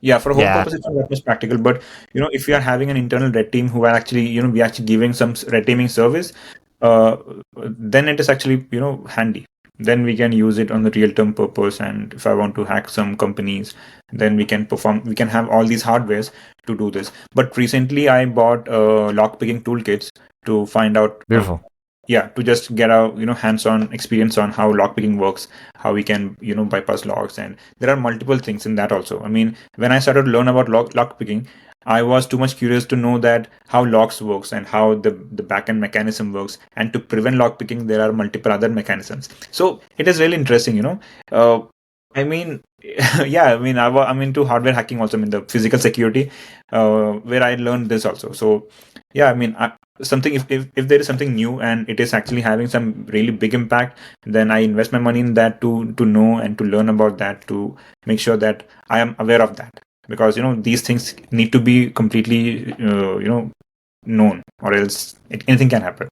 Yeah, for a home purpose, it's not that much practical. But if you are having an internal red team who are actually, we actually giving some red teaming service, then it is actually, handy. Then we can use it on the real-term purpose. And if I want to hack some companies, then we can have all these hardwares to do this. But recently, I bought lockpicking toolkits to find out. Beautiful. To just get a hands-on experience on how lockpicking works, how we can bypass locks, and there are multiple things in that also. I mean, when I started to learn about lockpicking, I was too much curious to know that how locks works and how the backend mechanism works, and to prevent lockpicking, there are multiple other mechanisms. So it is really interesting, I mean, yeah, I mean, I'm into hardware hacking also, in the physical security, where I learned this also. So yeah, I mean, something if there is something new and it is actually having some really big impact, then I invest my money in that to know and to learn about that, to make sure that I am aware of that, because these things need to be completely known, or else anything can happen.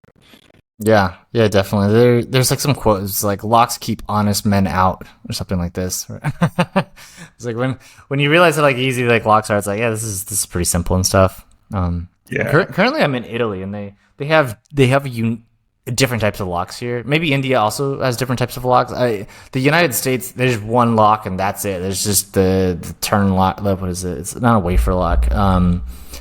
Yeah, definitely. There's like some quotes like "locks keep honest men out" or something like this. It's like when you realize how like easy like locks are, it's like, yeah, this is pretty simple and stuff. Yeah. Currently, I'm in Italy, and they have different types of locks here. Maybe India also has different types of locks. The United States, there's one lock and that's it. There's just the turn lock. What is it? It's not a wafer lock.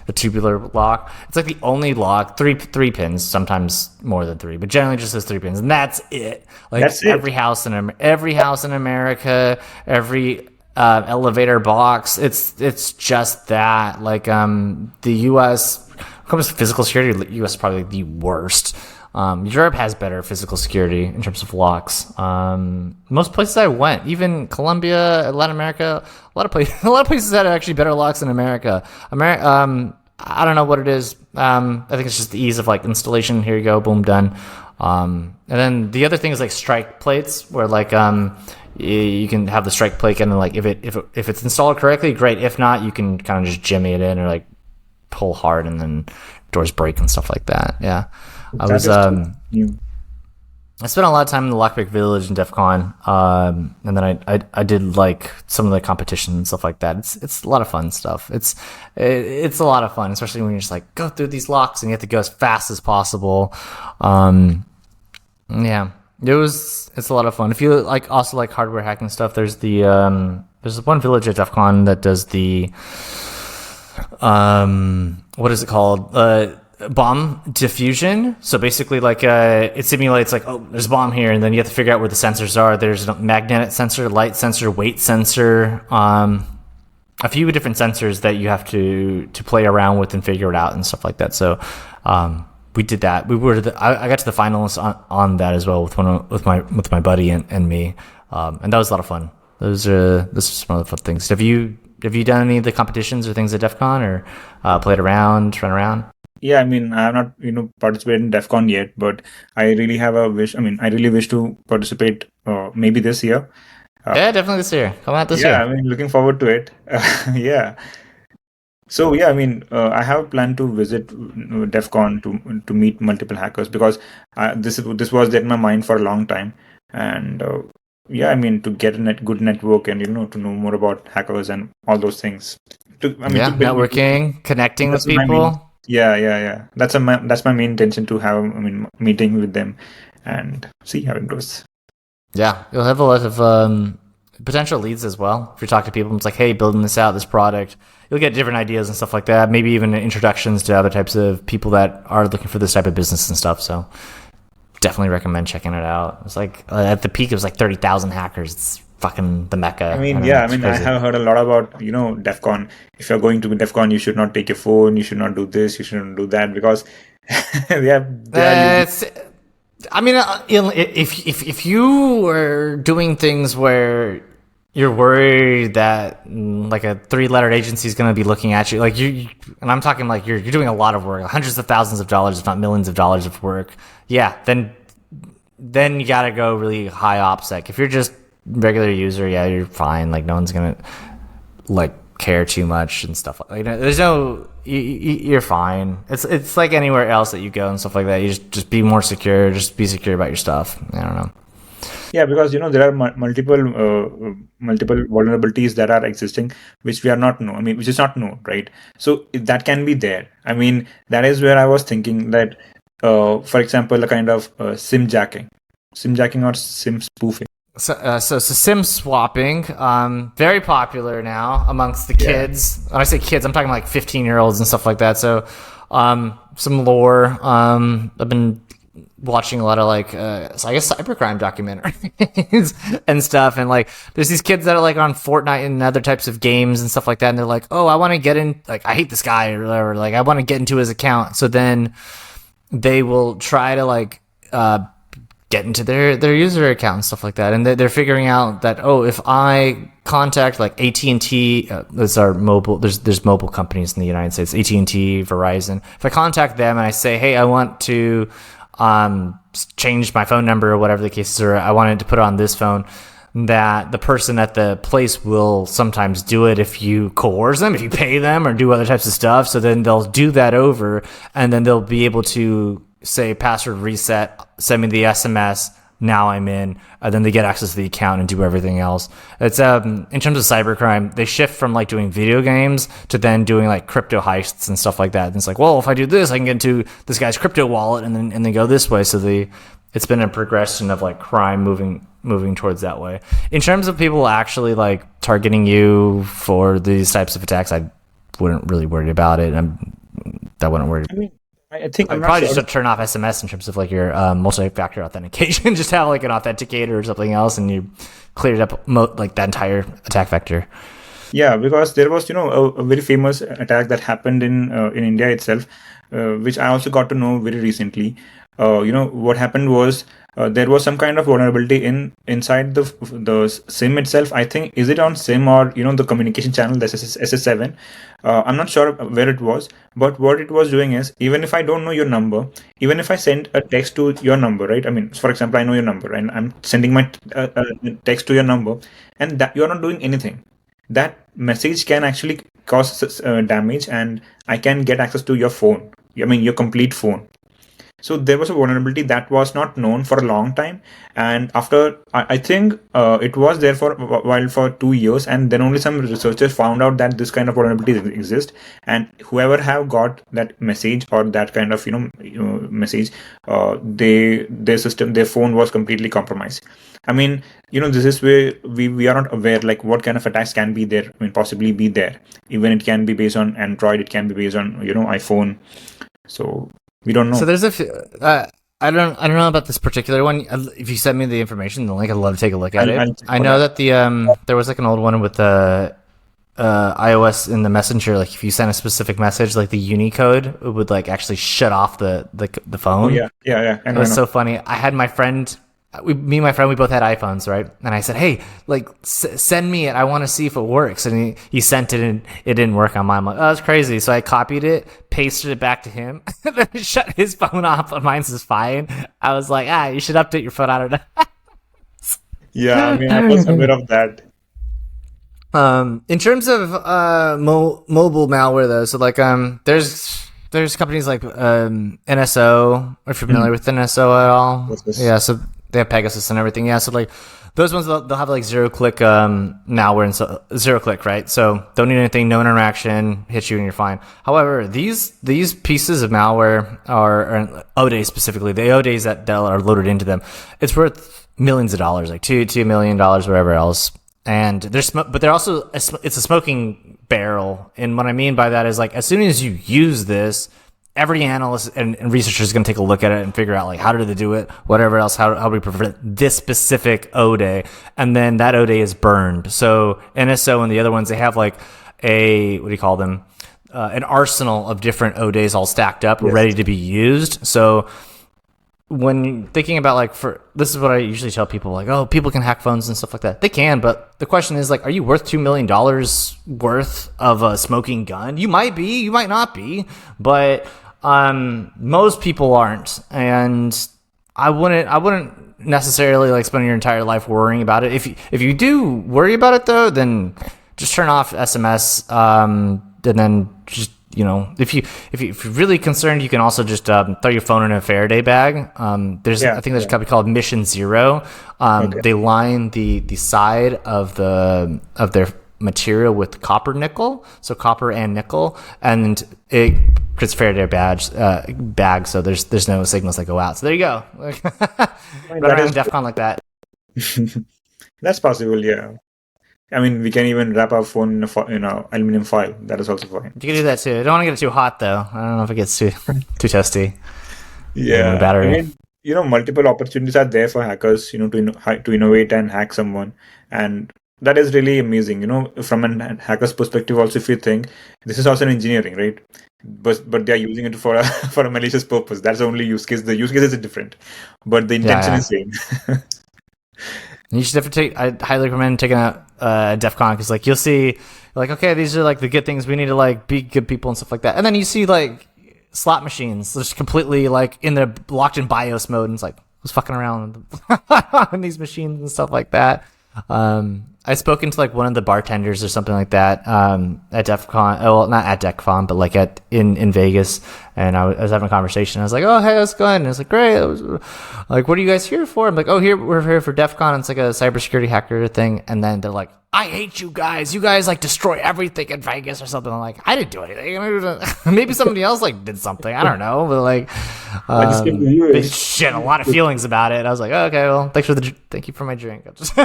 A tubular lock. It's like the only lock. Three pins, sometimes more than three, but generally just has 3 pins, and that's it. Like that's every house in America, every elevator box. It's just that. Like the U.S. when it comes to physical security, the U.S. is probably the worst. Europe has better physical security in terms of locks. Most places I went, even Colombia, Latin America, a lot of places had actually better locks than America. I don't know what it is. I think it's just the ease of like installation. Here you go, boom, done. And then the other thing is like strike plates, where like you can have the strike plate, and then like if it's installed correctly, great. If not, you can kind of just jimmy it in or like pull hard, and then doors break and stuff like that. Yeah, I spent a lot of time in the Lockpick Village in DEF CON, and then I did like some of the competitions and stuff like that. It's a lot of fun stuff. It's a lot of fun, especially when you're just like go through these locks and you have to go as fast as possible. Yeah, it's a lot of fun. If you like also like hardware hacking stuff, there's one village at DEF CON that does the what is it called? Bomb diffusion. So basically like it simulates like, oh, there's a bomb here, and then you have to figure out where the sensors are. There's a magnetic sensor, light sensor, weight sensor, a few different sensors that you have to play around with and figure it out and stuff like that. So we did that. I got to the finalists on that as well with my buddy and me, and that was a lot of fun. Those are some of the fun things. Have you done any of the competitions or things at DEF CON, or played around, run around? Yeah, I mean, I have not, participated in DEF CON yet, but I really have a wish. I mean, I really wish to participate maybe this year. Yeah, definitely this year. Come out this year. Yeah, I mean, looking forward to it. Yeah. So yeah, I mean, I have a plan to visit DEF CON to meet multiple hackers, because this was in my mind for a long time, and yeah, I mean, to get a good network and to know more about hackers and all those things. Networking, connecting with people. Yeah. That's my main intention, to have meeting with them and see how it goes. Yeah, you'll have a lot of potential leads as well. If you talk to people, it's like, hey, building this out, this product, you'll get different ideas and stuff like that. Maybe even introductions to other types of people that are looking for this type of business and stuff. So definitely recommend checking it out. It's like at the peak, it was like 30,000 hackers. It's fucking the mecca. I have heard a lot about DEF CON. If you're going to DEF CON, you should not take your phone. You should not do this. You shouldn't do that, because if you are doing things where you're worried that like a 3-letter agency is going to be looking at you, like and I'm talking like you're doing a lot of work, hundreds of thousands of dollars, if not millions of dollars of work. Yeah, then you got to go really high OPSEC. If you're just regular user, yeah, you're fine. Like no one's gonna like care too much and stuff like that. There's no, you're fine. It's like anywhere else that you go and stuff like that. You just be more secure. Just be secure about your stuff. I don't know. Yeah, because there are multiple vulnerabilities that are existing, which we are not know. Which is not known, right? So that can be there. That is where I was thinking that, for example, a kind of SIM jacking or SIM spoofing. So SIM swapping, very popular now amongst the kids. When I say kids, I'm talking like 15-year-olds and stuff like that. So, some lore. I've been watching a lot of cybercrime documentaries and stuff. And like, there's these kids that are like on Fortnite and other types of games and stuff like that. And they're like, oh, I want to get in, like, I hate this guy or whatever. Like, I want to get into his account. So then they will try to like, get into their user account and stuff like that, and they're figuring out that, oh, if I contact like AT&T, those are mobile. There's mobile companies in the United States, AT&T, Verizon. If I contact them and I say, hey, I want to change my phone number or whatever the case is, or I wanted to put it on this phone, that the person at the place will sometimes do it if you coerce them, if you pay them, or do other types of stuff. So then they'll do that over, and then they'll be able to say password reset, send me the SMS, now I'm in, and then they get access to the account and do everything else. It's in terms of cybercrime, they shift from like doing video games to then doing like crypto heists and stuff like that. And it's like, well, if I do this, I can get into this guy's crypto wallet and then go this way. So it's been a progression of like crime moving towards that way. In terms of people actually like targeting you for these types of attacks, I wouldn't really worry about it. That wouldn't worry. I think I'd probably just turn off SMS in terms of like your multi-factor authentication. Just have like an authenticator or something else, and you cleared up like that entire attack vector. Yeah, because there was a very famous attack that happened in India itself, which I also got to know very recently. what happened was there was some kind of vulnerability inside the SIM itself. I think, is it on SIM or the communication channel, the SS7? I'm not sure where it was, but what it was doing is, even if I don't know your number, even if I send a text to your number, right? I mean, for example, I know your number and I'm sending my text to your number, and that you're not doing anything. That message can actually cause damage, and I can get access to your phone. I mean, your complete phone. So there was a vulnerability that was not known for a long time, and after I think it was there for a while, for 2 years, and then only some researchers found out that this kind of vulnerability exists, and whoever have got that message or that kind of message, their phone was completely compromised. I mean, this is where we are not aware like what kind of attacks can be there. I mean, possibly be there. Even it can be based on Android, it can be based on iPhone. So we don't know. So there's a few, I don't know about this particular one. If you send me the information, the link, I'd love to take a look at it. I know that there was like an old one with the iOS in the Messenger. Like if you send a specific message, like the Unicode, it would like actually shut off the phone. Oh, yeah. It was so funny. I had my friend. Me and my friend, we both had iPhones, right? And I said, hey, like, send me it. I want to see if it works. And he sent it, and it didn't work on mine. I'm like, oh, that's crazy. So I copied it, pasted it back to him, and then shut his phone off, but mine's is fine. I was like, you should update your phone. I don't know. Yeah, I mean, I was aware of that. In terms of mobile malware, though, so like there's companies like NSO. Are you familiar with NSO at all? Yeah, so they have Pegasus and everything. Yeah, so like those ones, they'll have like zero-click malware, and so zero-click, right? So don't need anything, no interaction, hit you and you're fine. However, these pieces of malware are ODAs specifically, the ODAs that are loaded into them, it's worth millions of dollars, like $2 million, whatever else. And but they're also it's a smoking barrel. And what I mean by that is like as soon as you use this, every analyst and researcher is going to take a look at it and figure out like how did they do it, whatever else, how do we prevent this specific ODA, and then that ODA is burned. So NSO and the other ones, they have like an arsenal of different ODAs all stacked up, ready to be used. So when thinking about this is what I usually tell people, like, oh, people can hack phones and stuff like that. They can, but the question is like, are you worth $2 million worth of a smoking gun? You might be, you might not be, but most people aren't. And I wouldn't necessarily like spend your entire life worrying about it. If you do worry about it though, then just turn off SMS, and then just, if you're really concerned, you can also just throw your phone in a Faraday bag. I think there's a company called Mission Zero. They line the side of their material with copper nickel, so copper and nickel, and it creates Faraday bag. So there's no signals that go out. So there you go. Run around DEF CON like that. That's possible, yeah. I mean, we can even wrap our phone in a aluminum foil. That is also fine. You can do that too. I don't want to get it too hot though. I don't know if it gets too toasty. Yeah, battery. I mean, multiple opportunities are there for hackers, to innovate and hack someone, and that is really amazing. From a hacker's perspective, also, if you think this is also an engineering, right? But they are using it for a malicious purpose. That's the only use case. The use case is different, but the intention is same. You should definitely I highly recommend taking out DEF CON, because like you'll see like, okay, these are like the good things, we need to like be good people and stuff like that, and then you see like slot machines just completely like locked in BIOS mode, and it's like who's fucking around on these machines and stuff like that. I spoken to like one of the bartenders or something like that at DEF CON. Well, not at DEF CON, but like in Vegas. And I was having a conversation. I was like, "Oh, hey, how's it going?" And it's like, "Great." I was like, "What are you guys here for?" I'm like, "Oh, we're here for DEF CON. It's like a cybersecurity hacker thing." And then they're like, "I hate you guys. You guys like destroy everything in Vegas or something." I'm like, "I didn't do anything. Maybe somebody else like did something. I don't know." But like, shit, a lot of feelings about it. I was like, oh, "Okay, well, thank you for my drink. I'll just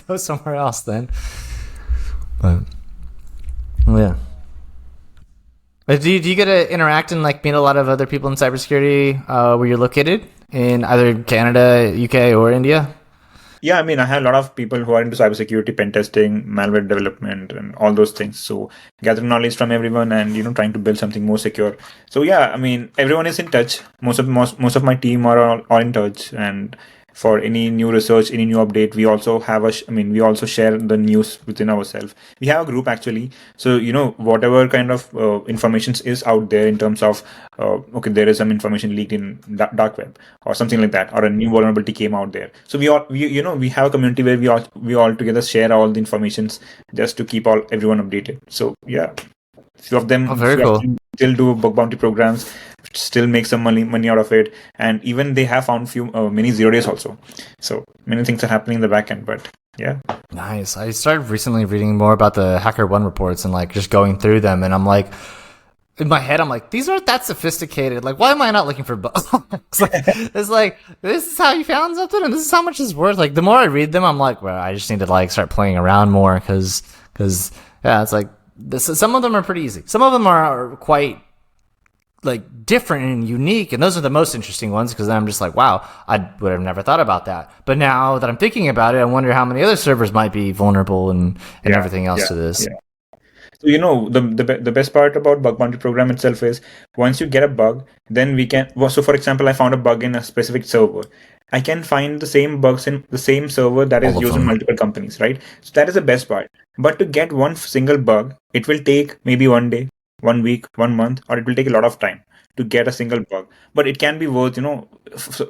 go somewhere else then." But yeah. Do you get to interact and like meet a lot of other people in cybersecurity where you're located in either Canada, UK, or India? Yeah, I mean, I have a lot of people who are into cybersecurity, pen testing, malware development, and all those things. So gathering knowledge from everyone and trying to build something more secure. So yeah, I mean, everyone is in touch. Most of my team are in touch, and for any new research, any new update, we also have we also share the news within ourselves. We have a group actually. So whatever kind of information is out there in terms of okay, there is some information leaked in dark web or something like that, or a new vulnerability came out there. So we have a community where we all together share all the informations just to keep everyone updated. So yeah, few of them, very cool. still do bug bounty programs, still make some money out of it, and even they have found many 0 days also. So many things are happening in the back end, but yeah. Nice. I started recently reading more about the HackerOne reports and like just going through them, and I'm like, in my head, I'm like, these aren't that sophisticated. Like, why am I not looking for bugs? It's like, this is how you found something, and this is how much it's worth. Like, the more I read them, I'm like, well, I just need to like start playing around more because yeah, it's like some of them are pretty easy. Some of them are quite like different and unique, and those are the most interesting ones because then I'm just like, wow, I would have never thought about that. But now that I'm thinking about it, I wonder how many other servers might be vulnerable and everything else to this. Yeah. So the best part about bug bounty program itself is once you get a bug, then we can. So for example, I found a bug in a specific server. I can find the same bugs in the same server that is used in multiple companies, right? So that is the best part. But to get one single bug, it will take maybe 1 day, 1 week, 1 month, or it will take a lot of time to get a single bug. But it can be worth,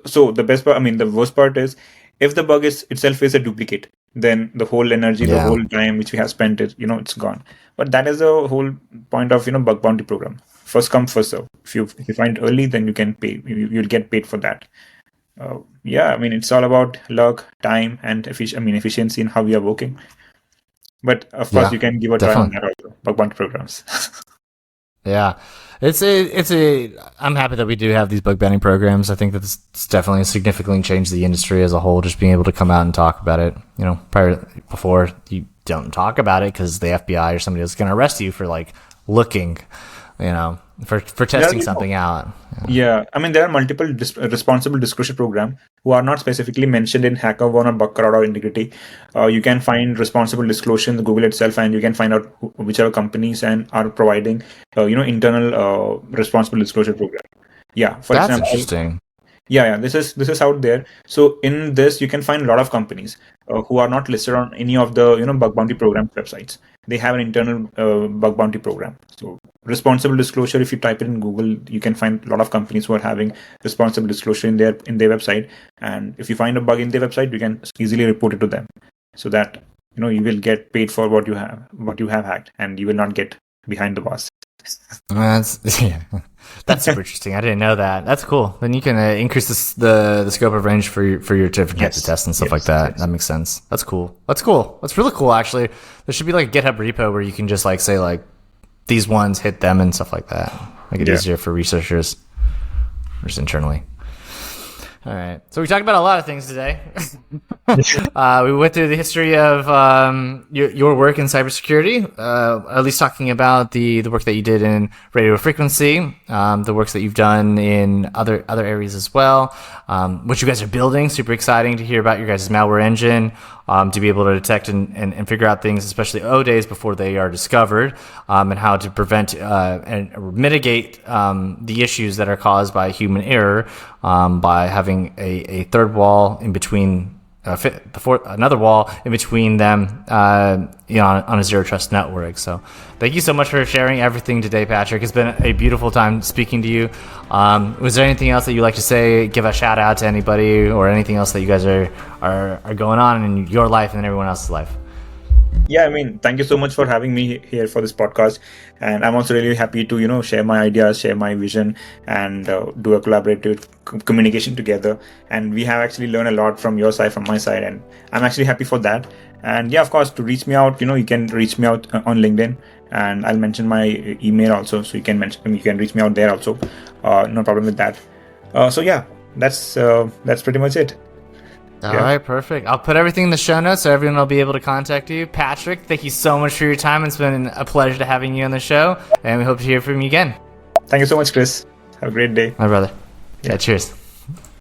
so the best part, the worst part is if the bug itself is a duplicate, then the whole energy, the whole time which we have spent it's gone. But that is the whole point of, bug bounty program. First come, first serve. If you find early, then you can pay. You'll get paid for that. It's all about luck, time, and efficiency in how we are working. But of course, you can give a try on that also, bug bounty programs. Yeah, I'm happy that we do have these bug bounty programs. I think that it's definitely significantly changed the industry as a whole. Just being able to come out and talk about it, before you don't talk about it because the FBI or somebody else is going to arrest you for like looking, for testing something out. Yeah, there are multiple responsible disclosure programs who are not specifically mentioned in HackerOne or Bugcrowd or Integrity. You can find responsible disclosure in the Google itself, and you can find out whichever companies and are providing, internal responsible disclosure program. Yeah, for That's example, interesting. Yeah, this is out there. So in this, you can find a lot of companies who are not listed on any of the bug bounty program websites. They have an internal bug bounty program. So responsible disclosure, if you type it in Google, you can find a lot of companies who are having responsible disclosure in their website. And if you find a bug in their website, you can easily report it to them, so that you will get paid for what you have hacked, and you will not get behind the bars. That's super interesting. I didn't know that. That's cool. Then you can increase the scope of range for your different types of tests and stuff like that. That makes sense. That's cool. That's really cool. Actually, there should be like a GitHub repo where you can just like say like these ones hit them and stuff like that. Make it easier for researchers just internally. All right. So we talked about a lot of things today. We went through the history of your work in cybersecurity, at least talking about the work that you did in radio frequency, the works that you've done in other areas as well, what you guys are building. Super exciting to hear about your guys' malware engine, to be able to detect and figure out things, especially O days before they are discovered, and how to prevent and mitigate the issues that are caused by human error, by having a third wall in between, another wall in between them, on a zero trust network. So thank you so much for sharing everything today, Patrick. It's been a beautiful time speaking to you. Was there anything else that you'd like to say, give a shout out to anybody, or anything else that you guys are going on in your life and everyone else's life? Yeah, thank you so much for having me here for this podcast. And I'm also really happy to, share my ideas, share my vision, and do a collaborative communication together. And we have actually learned a lot from your side, from my side, and I'm actually happy for that. And yeah, of course, to reach me out, you can reach me out on LinkedIn, and I'll mention my email also. So you can reach me out there also. No problem with that. So yeah, that's pretty much it. All right, perfect. I'll put everything in the show notes so everyone will be able to contact you. Patrick, thank you so much for your time. It's been a pleasure to having you on the show, and we hope to hear from you again. Thank you so much, Chris. Have a great day. My brother. Yeah, cheers.